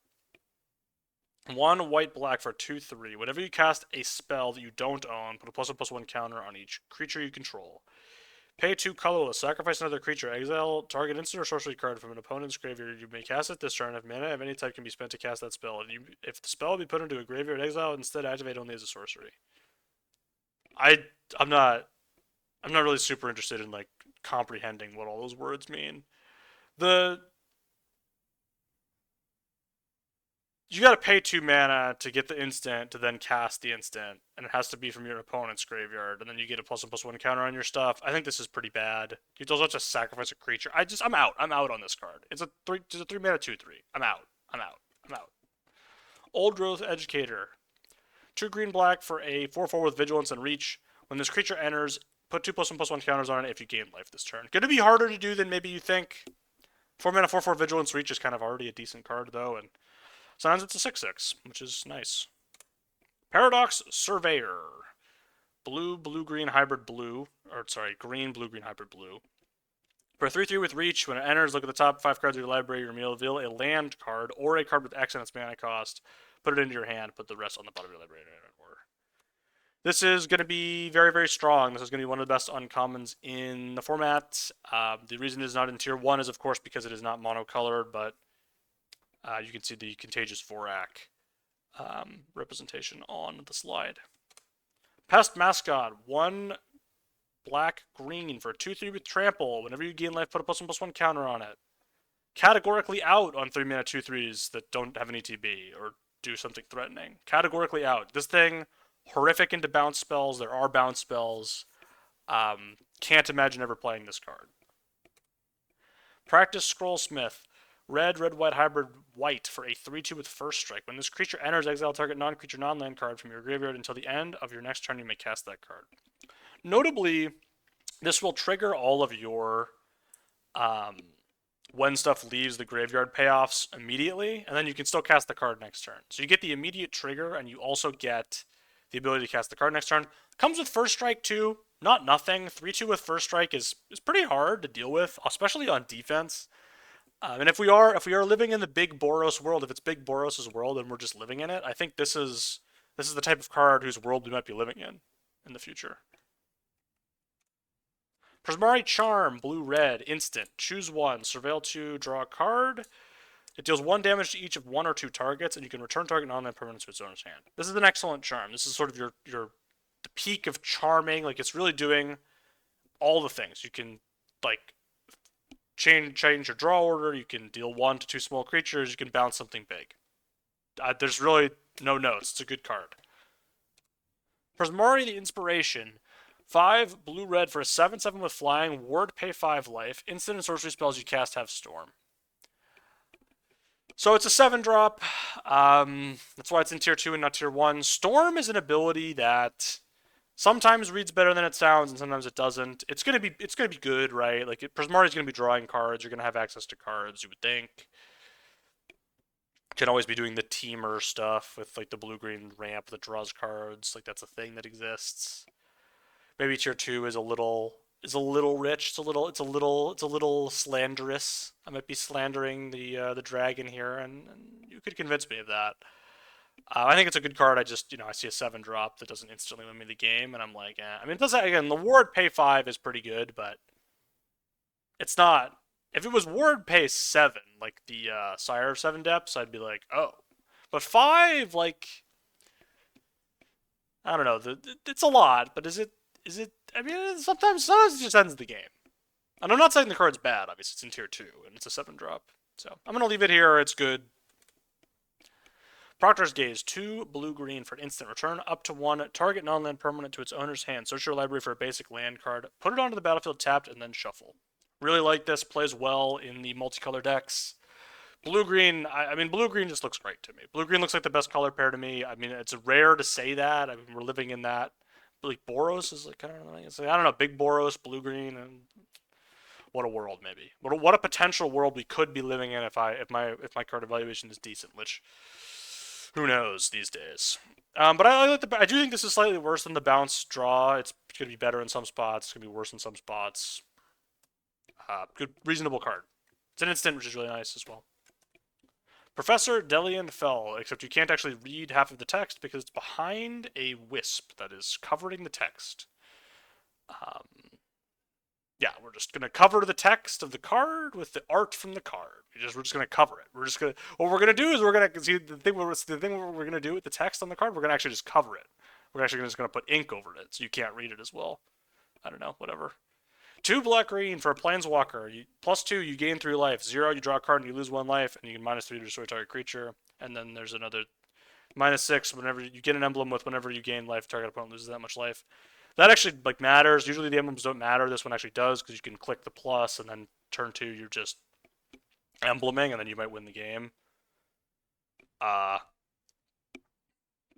1 white black for 2/3. Whenever you cast a spell that you don't own, put a +1/+1 counter on each creature you control. Pay 2 colorless. Sacrifice another creature. Exile target instant or sorcery card from an opponent's graveyard. You may cast it this turn. If mana of any type can be spent to cast that spell. If the spell be put into a graveyard exile, instead activate only as a sorcery. I'm not really super interested in like comprehending what all those words mean. You gotta pay 2 mana to get the instant to then cast the instant, and it has to be from your opponent's graveyard, and then you get a +1/+1 counter on your stuff. I think this is pretty bad. You also have to sacrifice a creature. I'm out. I'm out on this card. It's a 3 mana 2/3. I'm out. Old Growth Educator. 2 green black for a 4/4 with vigilance and reach. When this creature enters, put 2 +1/+1 counters on it if you gain life this turn. Gonna be harder to do than maybe you think. 4 mana 4/4 vigilance reach is kind of already a decent card though, and sometimes it's a 6/6, which is nice. Paradox Surveyor. Blue, blue, green, hybrid blue. Or, sorry, green, blue, green, hybrid blue. For a 3/3 with reach, when it enters, look at the top 5 cards of your library. You reveal a land card or a card with X on its mana cost. Put it into your hand. Put the rest on the bottom of your library in order. This is going to be very, very strong. This is going to be one of the best uncommons in the format. The reason it is not in tier 1 is, of course, because it is not monocolored, but you can see the Contagious Vorak representation on the slide. Pest Mascot, 1 black green for a 2/3 with trample. Whenever you gain life, put a +1/+1 counter on it. Categorically out on 3 mana 2/3s that don't have an ETB or do something threatening. Categorically out. This thing, horrific into bounce spells. There are bounce spells. Can't imagine ever playing this card. Practice Scrollsmith. Red, white hybrid, white for a 3/2 with first strike. When this creature enters, exile target non-creature, non-land card from your graveyard until the end of your next turn. You may cast that card. Notably, this will trigger all of your when stuff leaves the graveyard payoffs immediately, and then you can still cast the card next turn. So you get the immediate trigger, and you also get the ability to cast the card next turn. Comes with first strike too. Not nothing. 3/2 with first strike is pretty hard to deal with, especially on defense. And if we are living in the big Boros world, if it's big Boros' world and we're just living in it, I think this is the type of card whose world we might be living in the future. Prismari Charm, blue-red, instant. Choose 1, surveil 2, draw a card. It deals 1 damage to each of 1 or 2 targets, and you can return target non-land permanent to its owner's hand. This is an excellent charm. This is sort of the peak of charming. Like, it's really doing all the things. You can, like, change your draw order. You can deal 1 to 2 small creatures. You can bounce something big. There's really no notes. It's a good card. Prismari the Inspiration. 5 blue-red for a 7/7 with flying. Ward, pay 5 life. Instant and sorcery spells you cast have Storm. So it's a 7-drop. That's why it's in tier 2 and not tier 1. Storm is an ability that sometimes reads better than it sounds, and sometimes it doesn't. It's gonna be good, right? Like Prismari's gonna be drawing cards. You're gonna have access to cards. You would think. Can always be doing the teamer stuff with like the blue-green ramp that draws cards. Like that's a thing that exists. Maybe tier 2 is a little rich. It's a little slanderous. I might be slandering the dragon here, and you could convince me of that. I think it's a good card. I just I see a 7-drop that doesn't instantly win me the game, and I'm like, eh. I mean, it does again. The Ward pay 5 is pretty good, but it's not. If it was Ward pay 7, like the Sire of 7 Depths, I'd be like, oh. But 5, like, I don't know. It's a lot, but is it? I mean, sometimes it just ends the game. And I'm not saying the card's bad. Obviously, it's in tier 2, and it's a 7-drop. So I'm gonna leave it here. It's good. Proctor's Gaze, 2 blue-green for an instant. Return up to 1 target non-land permanent to its owner's hand. Search your library for a basic land card. Put it onto the battlefield tapped, and then shuffle. Really like this. Plays well in the multicolor decks. Blue-green, I mean, blue-green just looks great to me. Blue-green looks like the best color pair to me. I mean, it's rare to say that. I mean, we're living in that. But like Boros is like kind of like, I don't know, big Boros, blue-green, and what a world maybe. What a potential world we could be living in if my card evaluation is decent, which who knows these days. But I do think this is slightly worse than the bounce draw. It's going to be better in some spots. It's going to be worse in some spots. Good, reasonable card. It's an instant, which is really nice as well. Professor Delian Fell, except you can't actually read half of the text because it's behind a wisp that is covering the text. Yeah, we're just going to cover the text of the card with the art from the card. We're just going to cover it. What we're going to do is we're going to see the thing we're going to do with the text on the card. We're going to actually just cover it. We're actually just going to put ink over it so you can't read it as well. I don't know, whatever. 2 black-green for a Planeswalker. +2, you gain 3 life. 0, you draw a card and you lose 1 life, and you can -3 to destroy target creature. And then there's another -6 whenever you get an emblem with whenever you gain life, target opponent loses that much life. That actually like matters. Usually the emblems don't matter. This one actually does because you can click the plus, and then turn 2 you're just embleming, and then you might win the game.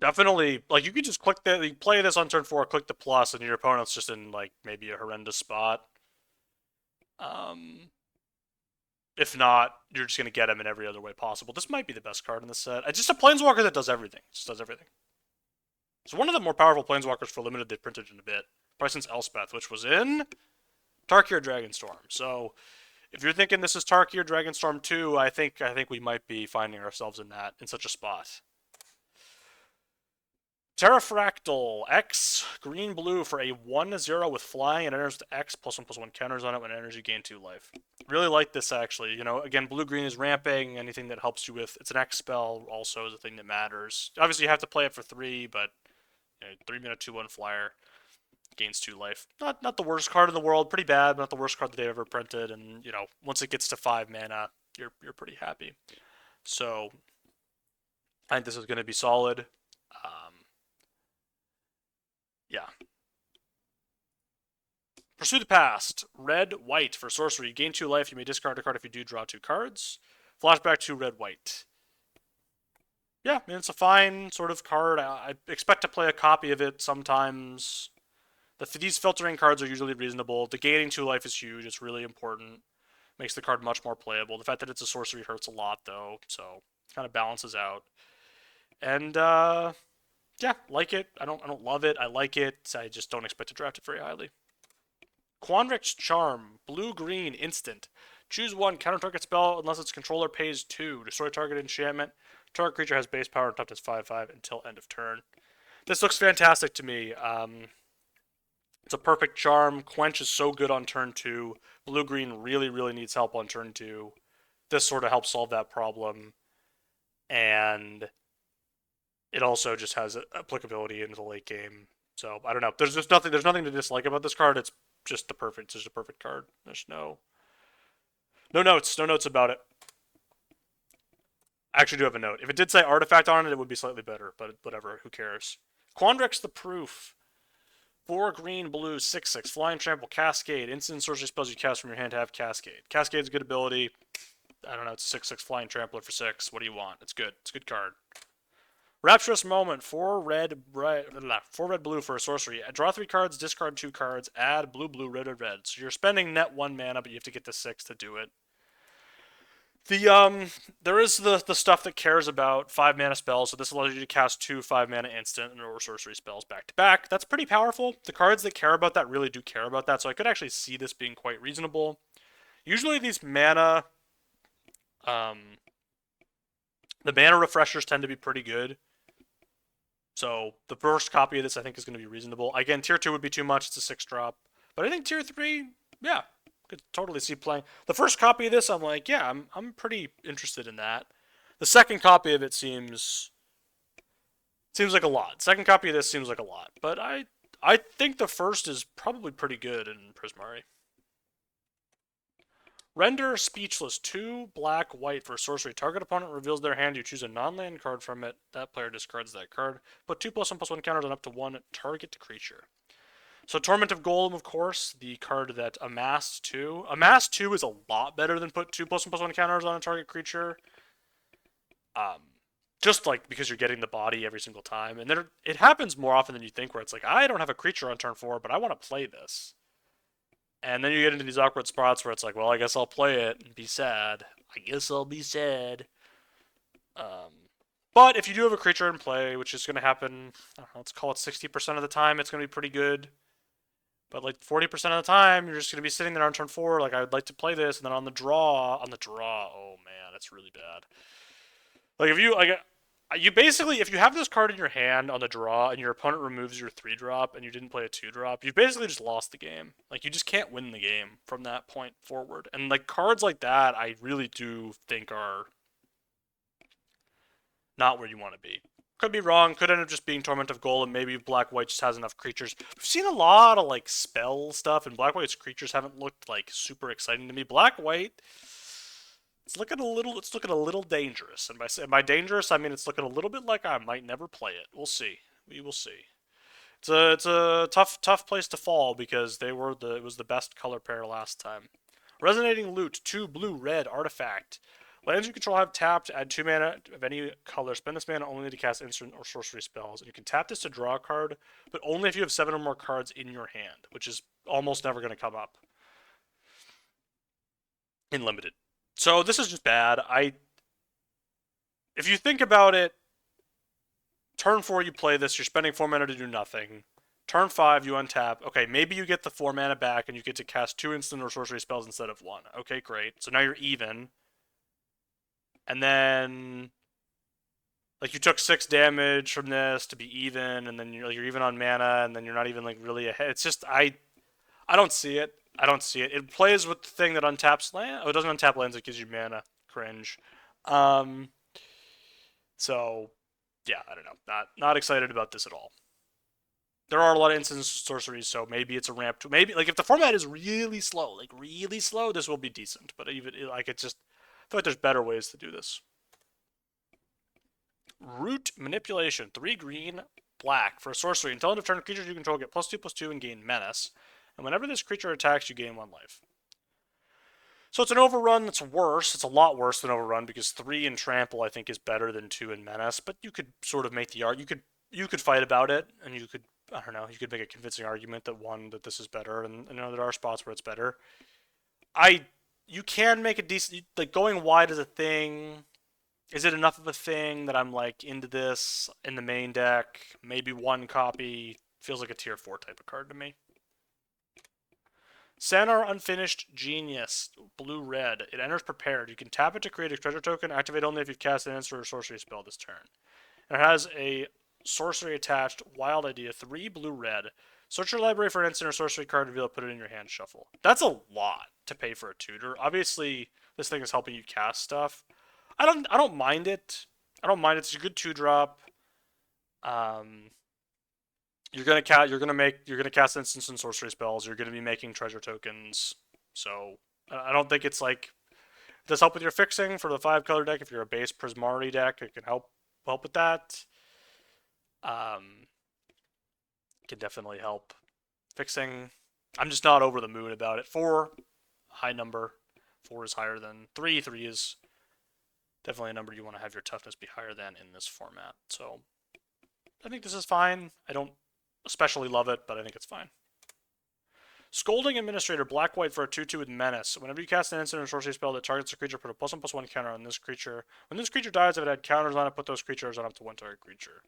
Definitely, like you could just you play this on turn 4, click the plus, and your opponent's just in like maybe a horrendous spot. If not, you're just going to get him in every other way possible. This might be the best card in the set. It's just a Planeswalker that does everything. It just does everything. It's one of the more powerful Planeswalkers for limited they've printed in a bit. Probably since Elspeth, which was in Tarkir Dragonstorm. So if you're thinking this is Tarkir Dragonstorm 2, I think we might be finding ourselves in such a spot. Terrafractal X green blue for a 1/0 with flying and enters the X +1/+1 counters on it when energy gain 2 life. Really like this actually. You know, again, blue green is ramping. Anything that helps you with it's an X spell also is a thing that matters. Obviously, you have to play it for 3, but 3-mana 2/1 flyer gains 2 life. Not the worst card in the world. Pretty bad, but not the worst card that they've ever printed. And once it gets to 5 mana, you're pretty happy. So I think this is going to be solid. Yeah. Pursue the Past. Red, white for sorcery. You gain 2 life. You may discard a card if you do draw 2 cards. Flashback to red, white. Yeah, I mean, it's a fine sort of card. I expect to play a copy of it sometimes. These filtering cards are usually reasonable. The gaining 2 life is huge. It's really important. Makes the card much more playable. The fact that it's a sorcery hurts a lot, though, so it kind of balances out. And yeah, like it. I don't love it. I like it. I just don't expect to draft it very highly. Quandric's Charm, blue-green, instant. Choose 1, counter target spell unless its controller pays 2. Destroy target enchantment. Target creature has base power and toughness 5/5 until end of turn. This looks fantastic to me. It's a perfect charm. Quench is so good on turn 2. Blue-green really, really needs help on turn 2. This sort of helps solve that problem. And it also just has applicability into the late game. So I don't know. There's nothing to dislike about this card. It's just a perfect card. There's no notes about it. I actually do have a note. If it did say artifact on it, it would be slightly better, but whatever, who cares? Quandrix the Proof. 4 green, blue, 6/6. Flying Trample, Cascade. Instant sorcery spells you cast from your hand have Cascade. Cascade's a good ability. I don't know, it's a 6/6 Flying Trampler for 6. What do you want? It's good. It's a good card. Rapturous Moment. 4 red, blue for a sorcery. Draw 3 cards, discard 2 cards, add blue, blue, red, red. So you're spending net 1 mana, but you have to get to 6 to do it. There is the stuff that cares about 5 mana spells, so this allows you to cast 2 5 mana instant or sorcery spells back to back. That's pretty powerful. The cards that care about that really do care about that, so I could actually see this being quite reasonable. Usually these mana, the mana refreshers tend to be pretty good. So the first copy of this I think is going to be reasonable. Again, tier 2 would be too much. It's a 6-drop. But I think tier 3, yeah, could totally see playing. The first copy of this, I'm like, yeah, I'm pretty interested in that. The second copy of it seems like a lot. Second copy of this seems like a lot. But I think the first is probably pretty good in Prismari. Render Speechless. 2 black, white for sorcery. Target opponent reveals their hand. You choose a non-land card from it. That player discards that card. Put 2+1/+1 counters on up to 1 target creature. So Torment of Golem, of course, the card that amassed 2. Amassed 2 is a lot better than put 2+1/+1 counters on a target creature. Just like because you're getting the body every single time. And then it happens more often than you think where it's like, I don't have a creature on turn 4, but I want to play this. And then you get into these awkward spots where it's like, well, I guess I'll play it and be sad. I guess I'll be sad. But if you do have a creature in play, which is going to happen, I don't know, let's call it 60% of the time, it's going to be pretty good. But like 40% of the time, you're just going to be sitting there on turn 4, like I would like to play this, and then on the draw, oh man, that's really bad. Like you basically, if you have this card in your hand on the draw and your opponent removes your 3-drop and you didn't play a 2-drop, you've basically just lost the game. Like, you just can't win the game from that point forward. And, like, cards like that, I really do think are not where you want to be. Could be wrong, could end up just being Torment of Golem. Maybe Black-White just has enough creatures. We've seen a lot of, like, spell stuff, and Black-White's creatures haven't looked, like, super exciting to me. Black-White... It's looking a little dangerous, and by dangerous I mean it's looking a little bit like I might never play it. We'll see. We will see. It's a tough place to fall because it was the best color pair last time. Resonating Loot, 2 blue red artifact. Lands you control have tapped. Add 2 mana of any color. Spend this mana only to cast instant or sorcery spells, and you can tap this to draw a card, but only if you have 7 or more cards in your hand, which is almost never going to come up in limited. So this is just bad. If you think about it, turn 4 you play this, you're spending 4 mana to do nothing. Turn 5, you untap. Okay, maybe you get the 4 mana back and you get to cast 2 instant or sorcery spells instead of 1. Okay, great. So now you're even. And then, like, you took 6 damage from this to be even, and then you're even on mana, and then you're not even, like, really ahead. It's just, I don't see it. I don't see it. It plays with the thing that untaps land. Oh, it doesn't untap lands, it gives you mana. Cringe. Um, so, yeah, I don't know. Not excited about this at all. There are a lot of instant sorceries, so maybe it's a ramp to maybe like if the format is really slow, like really slow, this will be decent. But even like it's just, I feel like there's better ways to do this. Root manipulation, 3 green, black for a sorcery. Until end of turn, creatures you control get +2/+2 and gain menace. And whenever this creature attacks, you gain 1 life. So it's an overrun that's worse. It's a lot worse than overrun because 3 in trample I think is better than 2 in menace. But you could sort of make the argument. You could fight about it, and you could, I don't know, you could make a convincing argument that this is better, and you know there are spots where it's better. You can make a decent, like going wide is a thing. Is it enough of a thing that I'm like into this in the main deck? Maybe 1 copy feels like a tier 4 type of card to me. Sanar Unfinished Genius, blue-red. It enters prepared. You can tap it to create a treasure token, activate only if you've cast an instant or sorcery spell this turn. And it has a sorcery attached, wild idea, 3 blue-red. Search your library for an instant or sorcery card, reveal it, put it in your hand, shuffle. That's a lot to pay for a tutor. Obviously, this thing is helping you cast stuff. I don't mind it. I don't mind it. It's a good 2-drop. You're gonna cast instants and sorcery spells. You're gonna be making treasure tokens. So I don't think it's like, does help with your fixing for the 5-color deck. If you're a base Prismari deck, it can help with that. Can definitely help fixing. I'm just not over the moon about it. 4, high number. 4 is higher than 3. 3 is definitely a number you want to have your toughness be higher than in this format. So I think this is fine. I don't especially love it, but I think it's fine. Scolding Administrator, black-white for a 2/2 with menace. Whenever you cast an instant or sorcery spell that targets a creature, put a +1/+1 counter on this creature. When this creature dies, if it had counters on it, put those creatures on up to 1 target creature.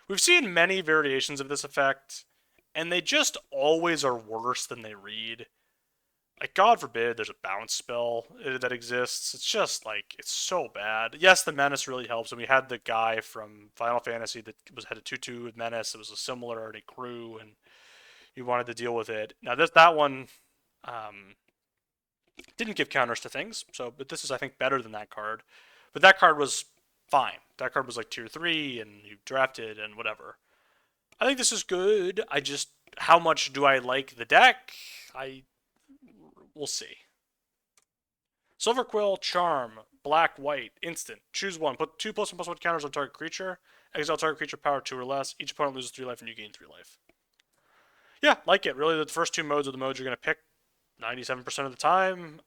We've seen many variations of this effect, and they just always are worse than they read. Like, God forbid there's a bounce spell that exists. It's just, like, it's so bad. Yes, the menace really helps, and we had the guy from Final Fantasy that had a 2/2 with menace. It was a similar, and it grew, and you wanted to deal with it. Now, that one didn't give counters to things, but this is, I think, better than that card. But that card was fine. That card was, like, tier 3, and you drafted, and whatever. I think this is good. I just, how much do I like the deck? We'll see. Silverquill, Charm, black, white, instant. Choose 1. Put 2 +1/+1 counters on target creature. Exile target creature power 2 or less. Each opponent loses 3 life and you gain 3 life. Yeah, like it. Really, the first 2 modes are the modes you're going to pick 97% of the time.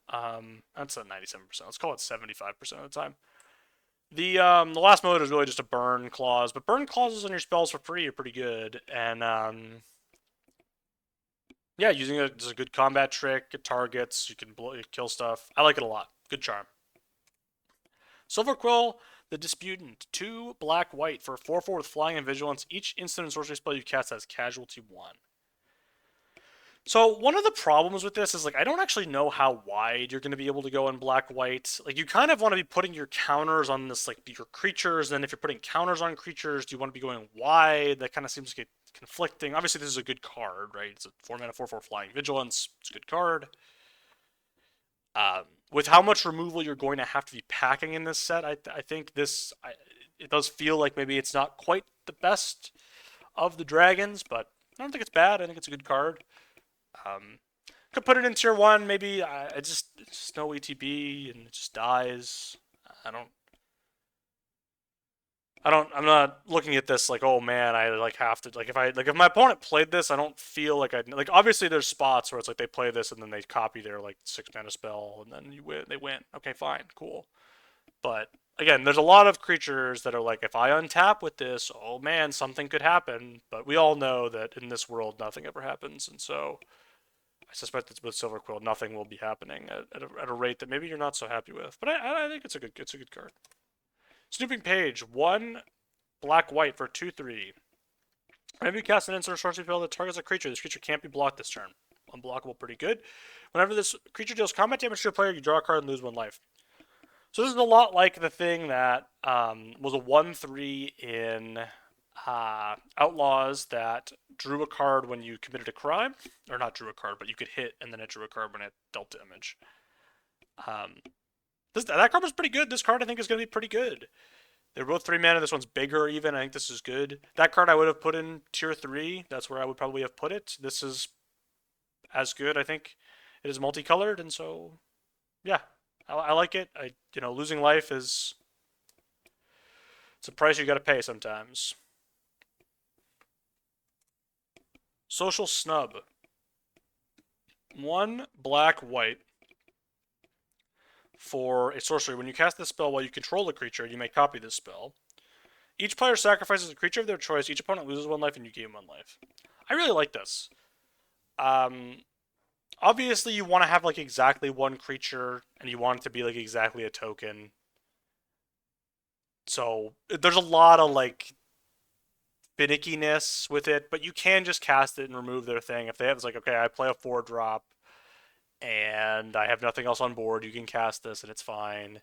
That's not 97%. Let's call it 75% of the time. The last mode is really just a burn clause, but burn clauses on your spells for free are pretty good. And yeah, using it as a good combat trick. It targets. You can kill stuff. I like it a lot. Good charm. Silverquill, the Disputant. 2 black white for 4/4 with flying and vigilance. Each instant and sorcery spell you cast has casualty 1. So one of the problems with this is, like, I don't actually know how wide you're going to be able to go in black-white. Like, you kind of want to be putting your counters on this, like, your creatures, and then if you're putting counters on creatures, do you want to be going wide? That kind of seems to get conflicting. Obviously, this is a good card, right? It's a 4-mana 4/4 flying vigilance. It's a good card. With how much removal you're going to have to be packing in this set, I think it does feel like maybe it's not quite the best of the dragons, but I don't think it's bad. I think it's a good card. Could put it in tier 1, maybe. It's just no ETB, and it just dies. I'm not looking at this like, oh man, I like have to, like, if my opponent played this, I don't feel like like, obviously there's spots where it's like they play this and then they copy their like 6-mana spell and then they win. Okay, fine, cool. But again, there's a lot of creatures that are like, if I untap with this, oh man, something could happen. But we all know that in this world, nothing ever happens, and so I suspect that with Silverquill, nothing will be happening at a rate that maybe you're not so happy with. But I think it's a good card. Snooping Page, 1 black white for 2/3. Whenever you cast an instant or sorcery spell that targets a creature, this creature can't be blocked this turn. Unblockable, pretty good. Whenever this creature deals combat damage to a player, you draw a card and lose 1 life. So this is a lot like the thing that was a 1/3 in Outlaws that drew a card when you committed a crime, or not drew a card, but you could hit and then it drew a card when it dealt damage. Um, that card was pretty good. This card I think is going to be pretty good. They're both 3 mana. This one's bigger even. I think this is good. That card I would have put in tier 3. That's where I would probably have put it. This is as good. I think it is multicolored, and so yeah, I like it. Losing life it's a price you got to pay sometimes. Social snub. 1 black white for a sorcery. When you cast this spell while you control a creature, you may copy this spell. Each player sacrifices a creature of their choice. Each opponent loses 1 life, and you gain 1 life. I really like this. Obviously, you want to have like exactly 1 creature, and you want it to be like exactly a token. So there's a lot of like finickiness with it, but you can just cast it and remove their thing. If they have, it's like, okay, I play a 4-drop, and I have nothing else on board, you can cast this, and it's fine.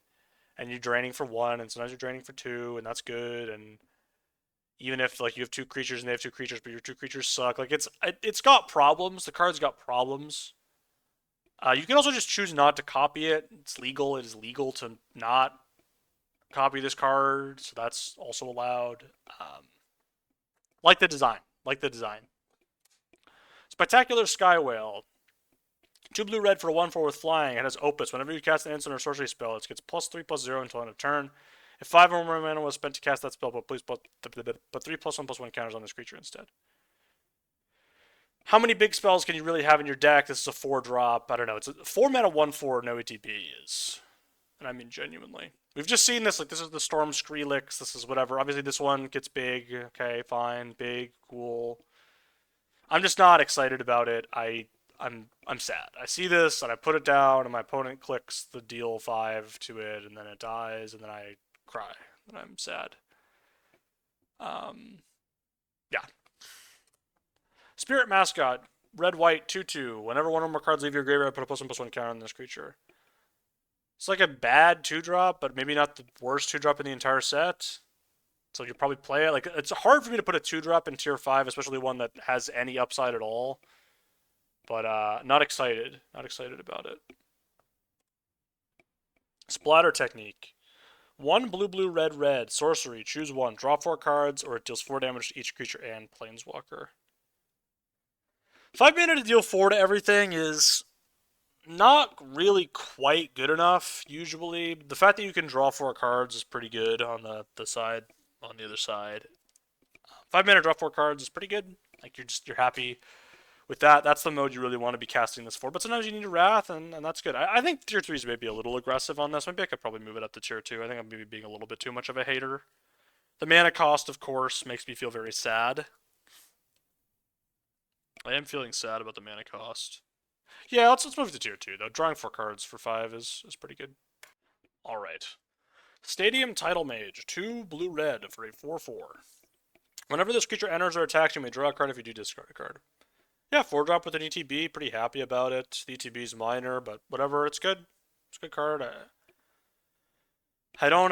And you're draining for 1, and sometimes you're draining for 2, and that's good. And even if like you have 2 creatures and they have 2 creatures, but your 2 creatures suck, like it's got problems. The card's got problems. You can also just choose not to copy it. It's legal. It is legal to not copy this card, so that's also allowed. Like the design. Like the design. Spectacular Sky Whale. 2 blue red for a 1/4 with flying. It has Opus. Whenever you cast an instant or sorcery spell, it gets +3/+0 until end of turn. If 5 or more mana was spent to cast that spell, but please put 3+1/+1 counters on this creature instead. How many big spells can you really have in your deck? This is a 4-drop. I don't know. It's a 4 mana 1/4 no ETB is. And I mean genuinely. We've just seen this. Like, this is the Storm Skrillex. This is whatever. Obviously, this one gets big. Okay, fine. Big. Cool. I'm just not excited about it. I'm sad. I see this and I put it down, and my opponent clicks the deal 5 to it, and then it dies, and then I cry, and I'm sad. Yeah. Spirit Mascot, red white 2/2. Whenever one or more cards leave your graveyard, put a +1/+1 counter on this creature. It's like a bad 2-drop, but maybe not the worst 2-drop in the entire set. So you'll probably play it. Like, it's hard for me to put a 2-drop in tier 5, especially one that has any upside at all. But not excited. Not excited about it. Splatter Technique. 1 blue, blue, red, red. Sorcery. Choose 1. Draw 4 cards, or it deals 4 damage to each creature and planeswalker. 5 mana to deal 4 to everything is not really quite good enough, usually. The fact that you can draw 4 cards is pretty good on the side, on the other side. 5 mana draw 4 cards is pretty good. Like, you're happy with that. That's the mode you really want to be casting this for. But sometimes you need a Wrath, and that's good. I think tier 3 is maybe a little aggressive on this. Maybe I could probably move it up to tier 2. I think I'm maybe being a little bit too much of a hater. The mana cost, of course, makes me feel very sad. I am feeling sad about the mana cost. Yeah, let's move to tier 2, though. Drawing 4 cards for 5 is pretty good. Alright. Stadium Title Mage. 2 blue-red for a 4/4. Whenever this creature enters or attacks, you may draw a card if you do discard a card. Yeah, 4-drop with an ETB. Pretty happy about it. The ETB is minor, but whatever. It's good. It's a good card. I don't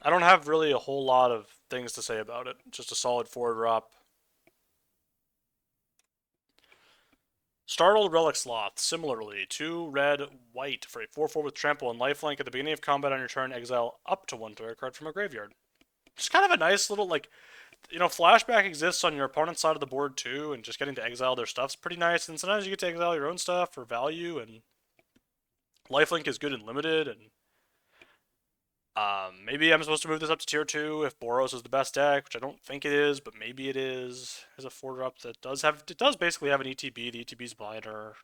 have really a whole lot of things to say about it. Just a solid 4-drop. Startled Relic Sloth, similarly, 2 red, white for a 4/4 with trample and lifelink. At the beginning of combat on your turn, exile up to 1 target card from a graveyard. Just kind of a nice little, like, flashback exists on your opponent's side of the board too, and just getting to exile their stuff's pretty nice. And sometimes you get to exile your own stuff for value, and lifelink is good and limited. And maybe I'm supposed to move this up to tier 2 if Boros is the best deck, which I don't think it is, but maybe it is. There's a 4-drop that does basically have an ETB. The ETB's minor.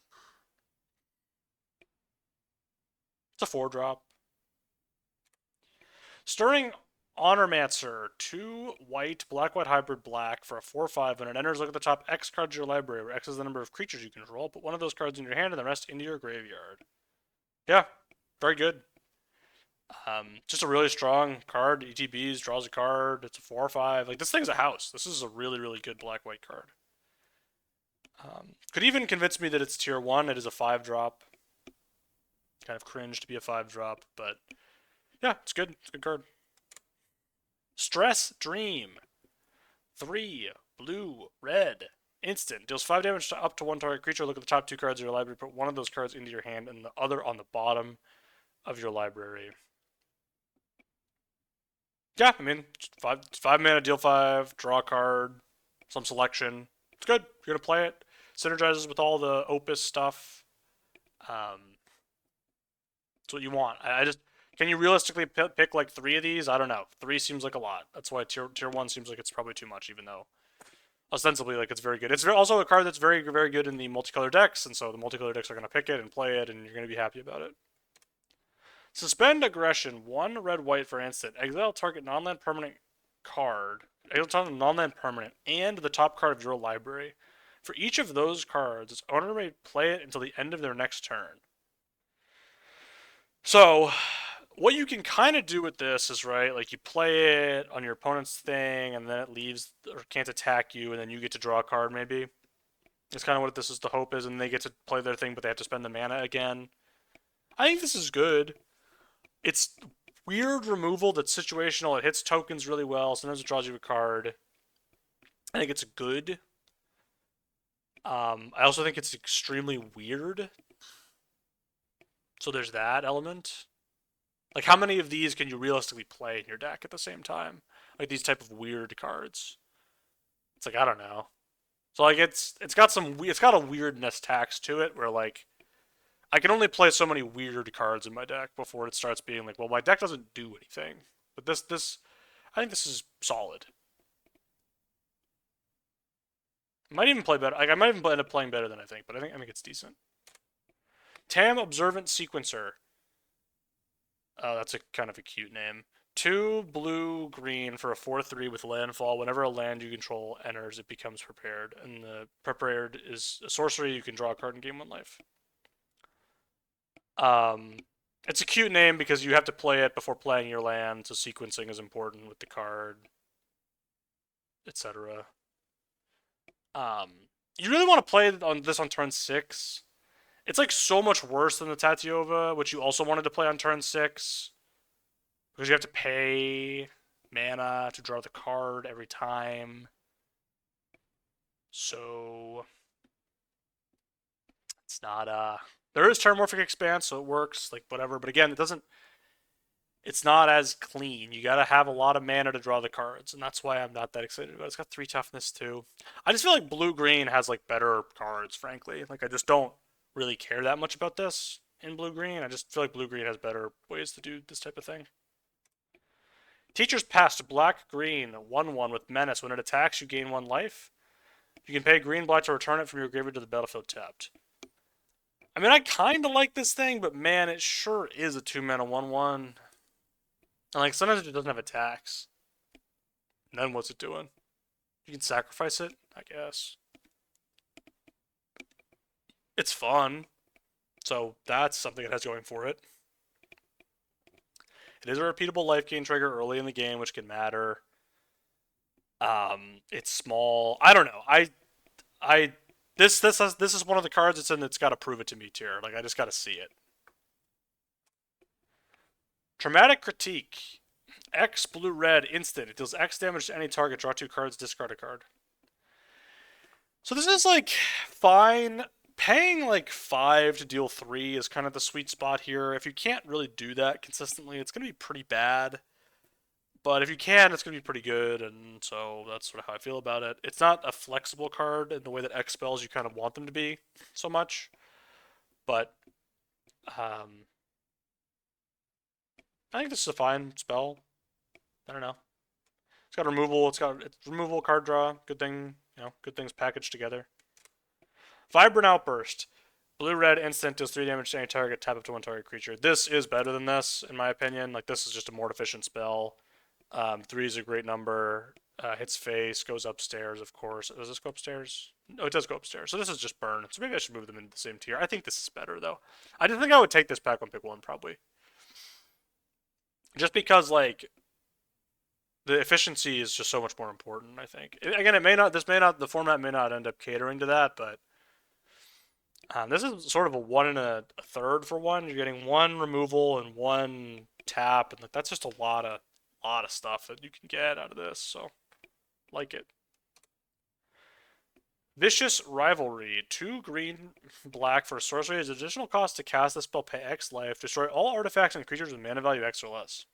It's a 4-drop. Stirring Honormancer, 2 white, black-white hybrid black for a 4/5. When it enters, look at the top X cards of your library, where X is the number of creatures you control. Put one of those cards in your hand and the rest into your graveyard. Yeah, very good. Just a really strong card. ETBs draws a card. It's a 4 or 5. Like this thing's a house. This is a really really good black white card. Could even convince me that it's tier 1. It is a 5 drop. Kind of cringe to be a 5 drop, but yeah, it's good. It's a good card. Stress Dream. 3 blue red. Instant. Deals 5 damage to up to one target creature. Look at the top 2 cards of your library. Put one of those cards into your hand and the other on the bottom of your library. Yeah, I mean, 5 mana, deal 5, draw a card, some selection. It's good. You're gonna play it. Synergizes with all the Opus stuff. That's what you want. I just can you realistically pick like 3 of these? I don't know. 3 seems like a lot. That's why tier 1 seems like it's probably too much, even though ostensibly like it's very good. It's also a card that's very very good in the multicolor decks, and so the multicolor decks are gonna pick it and play it, and you're gonna be happy about it. Suspend aggression. 1 red white for instant. Exile target non-land permanent card. Exile target non-land permanent and the top card of your library. For each of those cards, its owner may play it until the end of their next turn. So, what you can kind of do with this is, right, like you play it on your opponent's thing, and then it leaves or can't attack you, and then you get to draw a card, maybe. It's kind of what this is, the hope is, and they get to play their thing, but they have to spend the mana again. I think this is good. It's weird removal that's situational. It hits tokens really well. Sometimes it draws you a card. I think it's good. I also think it's extremely weird. So there's that element. Like, how many of these can you realistically play in your deck at the same time? Like these type of weird cards. It's like I don't know. So like it's got a weirdness tax to it where like I can only play so many weird cards in my deck before it starts being like, well, my deck doesn't do anything. But this I think this is solid. I might even play better. Like I might even end up playing better than I think, but I think it's decent. Tam Observant Sequencer. That's a kind of a cute name. 2 blue green for a 4/3 with landfall. Whenever a land you control enters, it becomes prepared. And the prepared is a sorcery. You can draw a card and gain 1 life. It's a cute name because you have to play it before playing your land, so sequencing is important with the card, etc. You really want to play this on turn 6. It's like so much worse than the Tatiova, which you also wanted to play on turn 6. Because you have to pay mana to draw the card every time. So it's not there is Terramorphic Expanse, so it works, like whatever, but again, it's not as clean. You gotta have a lot of mana to draw the cards, and that's why I'm not that excited about it. It's got 3 toughness too. I just feel like blue-green has like better cards, frankly. Like I just don't really care that much about this in blue-green. I just feel like blue-green has better ways to do this type of thing. Teacher's Pest, black-green, 1/1 with menace. When it attacks, you gain 1 life. You can pay green-black to return it from your graveyard to the battlefield tapped. I mean, I kind of like this thing, but man, it sure is a 2-mana 1/1. And like, sometimes it just doesn't have attacks. And then what's it doing? You can sacrifice it, I guess. It's fun. So that's something it has going for it. It is a repeatable life gain trigger early in the game, which can matter. It's small. I don't know. This is one of the cards it's in that's got to prove it to me tier. Like I just got to see it. Traumatic Critique. X blue red instant. It deals X damage to any target. Draw 2 cards. Discard a card. So this is like fine. Paying like 5 to deal 3 is kind of the sweet spot here. If you can't really do that consistently, it's going to be pretty bad. But if you can, it's going to be pretty good, and so that's sort of how I feel about it. It's not a flexible card in the way that X spells you kind of want them to be so much. But I think this is a fine spell. I don't know. It's got removal. It's removal, card draw. Good thing, good things packaged together. Vibrant Outburst. Blue-red instant deals 3 damage to any target, tap up to 1 target creature. This is better than this, in my opinion. Like, this is just a more efficient spell. 3 is a great number. Hits face, goes upstairs, of course. Does this go upstairs? No, it does go upstairs. So this is just burn. So maybe I should move them into the same tier. I think this is better, though. I didn't think I would take this pack on pick 1, probably. just because like the efficiency is just so much more important. I think again, it may not. This may not. The format may not end up catering to that, but this is sort of a one and a third for one. You're getting one removal and one tap, and like, that's just a lot of stuff that you can get out of this. So like it. Vicious Rivalry. 2 green, black for sorcery is additional cost to cast the spell. Pay X life. Destroy all artifacts and creatures with mana value X or less.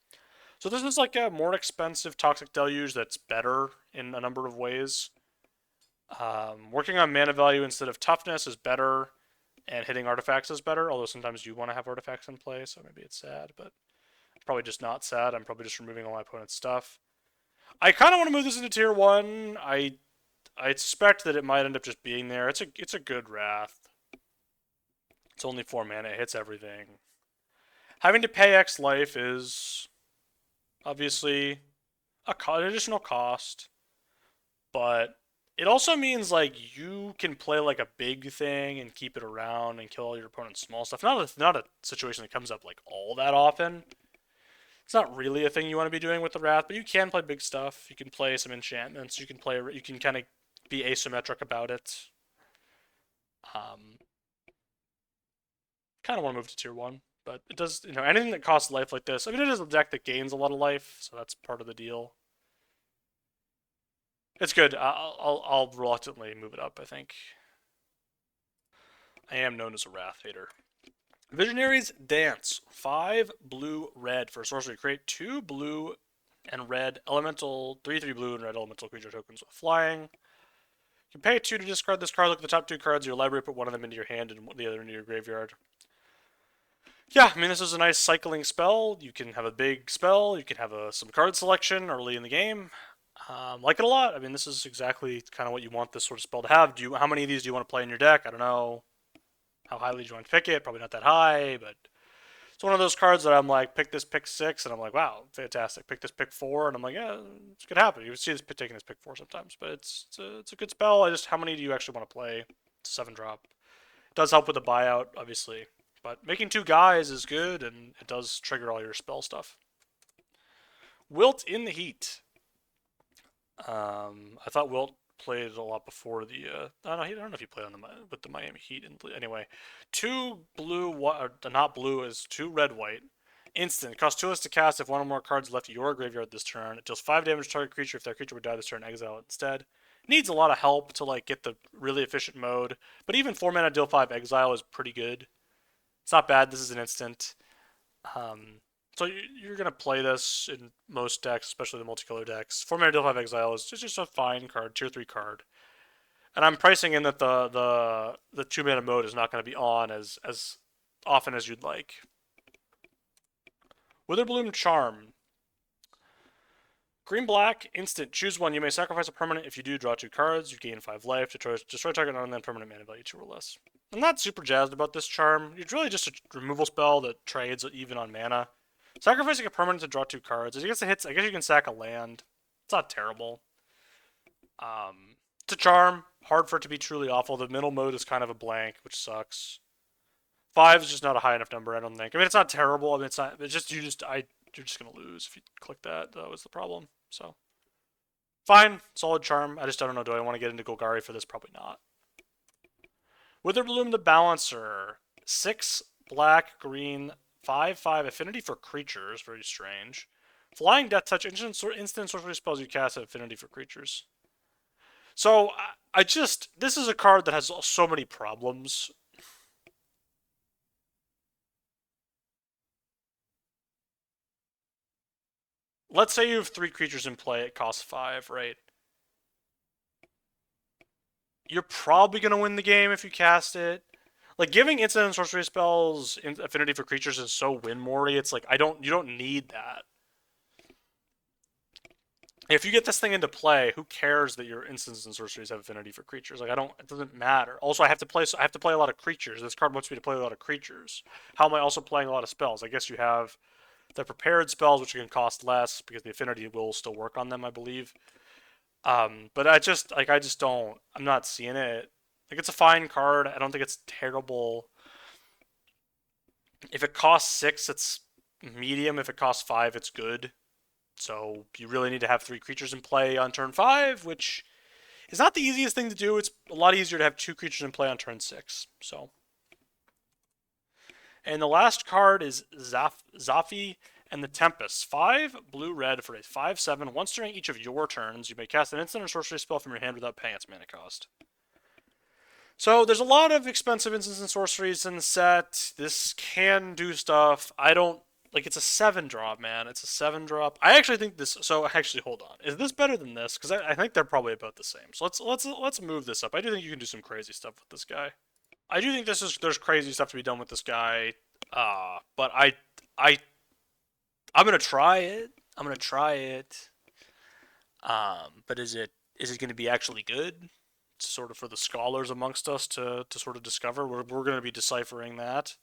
So this is like a more expensive Toxic Deluge that's better in a number of ways. Working on mana value instead of toughness is better, and hitting artifacts is better, although sometimes you want to have artifacts in play, so maybe it's sad, but it's probably just not sad. I'm probably just removing all my opponent's stuff. I kind of want to move this into tier 1. I suspect that it might end up just being there. It's a good Wrath. It's only 4 mana, it hits everything. Having to pay X life is obviously an additional cost, but it also means like you can play like a big thing and keep it around and kill all your opponent's small stuff. Not a situation that comes up like all that often. It's not really a thing you want to be doing with the Wrath, but you can play big stuff. You can play some enchantments. You can kind of be asymmetric about it. Kind of want to move to tier 1, but it does, anything that costs life like this. I mean, it is a deck that gains a lot of life, so that's part of the deal. It's good. I'll reluctantly move it up, I think. I am known as a Wrath hater. Visionary's Dance. 5 blue, red for sorcery. Create 2 blue and red elemental, 3/3 blue and red elemental creature tokens with flying. You can pay 2 to discard this card. Look at the top 2 cards of your library, put one of them into your hand and the other into your graveyard. Yeah, I mean, this is a nice cycling spell. You can have a big spell. You can have some card selection early in the game. Like it a lot. I mean, this is exactly kind of what you want this sort of spell to have. How many of these do you want to play in your deck? I don't know. How highly do you want to pick it? Probably not that high, but it's one of those cards that I'm like, pick this, pick 6, and I'm like, wow, fantastic. Pick this, pick 4, and I'm like, yeah, it's gonna happen. You see this taking this pick 4 sometimes, but it's a good spell. How many do you actually want to play? It's a 7-drop. It does help with the buyout, obviously, but making 2 guys is good, and it does trigger all your spell stuff. Wilt in the Heat. I thought Wilt played a lot before the. I don't know if he played with the Miami Heat. Anyway, 2 blue, not blue, is 2 red white. Instant. Costs 2 less to cast if one or more cards left your graveyard this turn. It deals 5 damage to target creature. If that creature would die this turn, exile it instead. Needs a lot of help to like get the really efficient mode, but even 4 mana deal 5 exile is pretty good. It's not bad. This is an instant. So you're going to play this in most decks, especially the multicolor decks. 4 mana deal 5 exile is just a fine card, tier 3 card. And I'm pricing in that the 2 mana mode is not going to be on as often as you'd like. Witherbloom Charm. Green black, instant. Choose one. You may sacrifice a permanent. If you do, draw 2 cards. You gain 5 life. Destroy target non-land permanent mana value 2 or less. I'm not super jazzed about this charm. It's really just a removal spell that trades even on mana. Sacrificing a permanent to draw 2 cards. I guess it hits. I guess you can sack a land. It's not terrible. It's a charm. Hard for it to be truly awful. The middle mode is kind of a blank, which sucks. 5 is just not a high enough number, I don't think. I mean, it's not terrible. I mean, it's not. It's just you're just gonna lose if you click that. That was the problem. So, fine, solid charm. I don't know. Do I want to get into Golgari for this? Probably not. Witherbloom the Balancer. 6 black, green, 5/5 affinity for creatures. Very strange. Flying, Death Touch, instant sorcery spells you cast have affinity for creatures. So this is a card that has so many problems. Let's say you have 3 creatures in play, it costs 5, right? You're probably going to win the game if you cast it. Like, giving instant and sorcery spells affinity for creatures is so win-more-y. It's like, you don't need that. If you get this thing into play, who cares that your instants and sorceries have affinity for creatures? Like, it doesn't matter. Also, I have to play a lot of creatures. This card wants me to play a lot of creatures. How am I also playing a lot of spells? I guess you have the prepared spells, which can cost less because the affinity will still work on them, I believe. But I just don't. I'm not seeing it. Like, it's a fine card. I don't think it's terrible. If it costs 6, it's medium. If it costs 5, it's good. So you really need to have 3 creatures in play on turn 5, which is not the easiest thing to do. It's a lot easier to have 2 creatures in play on turn 6. So, and the last card is Zafi and the Tempest. 5 blue-red for a 5/7. Once during each of your turns, you may cast an instant or sorcery spell from your hand without paying its mana cost. So there's a lot of expensive instants and sorceries in the set. This can do stuff. I don't like. It's a 7-drop, man. It's a 7-drop. I actually think this. So actually, hold on. Is this better than this? Because I think they're probably about the same. So let's move this up. I do think you can do some crazy stuff with this guy. I do think there's crazy stuff to be done with this guy. But I I'm gonna try it. I'm gonna try it. But is it gonna be actually good? Sort of for the scholars amongst us to sort of discover. We're going to be deciphering that.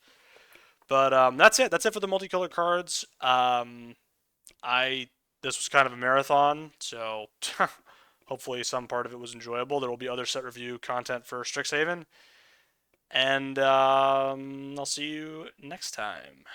But that's it. That's it for the multicolored cards. I This was kind of a marathon, so hopefully some part of it was enjoyable. There will be other set review content for Strixhaven, and I'll see you next time.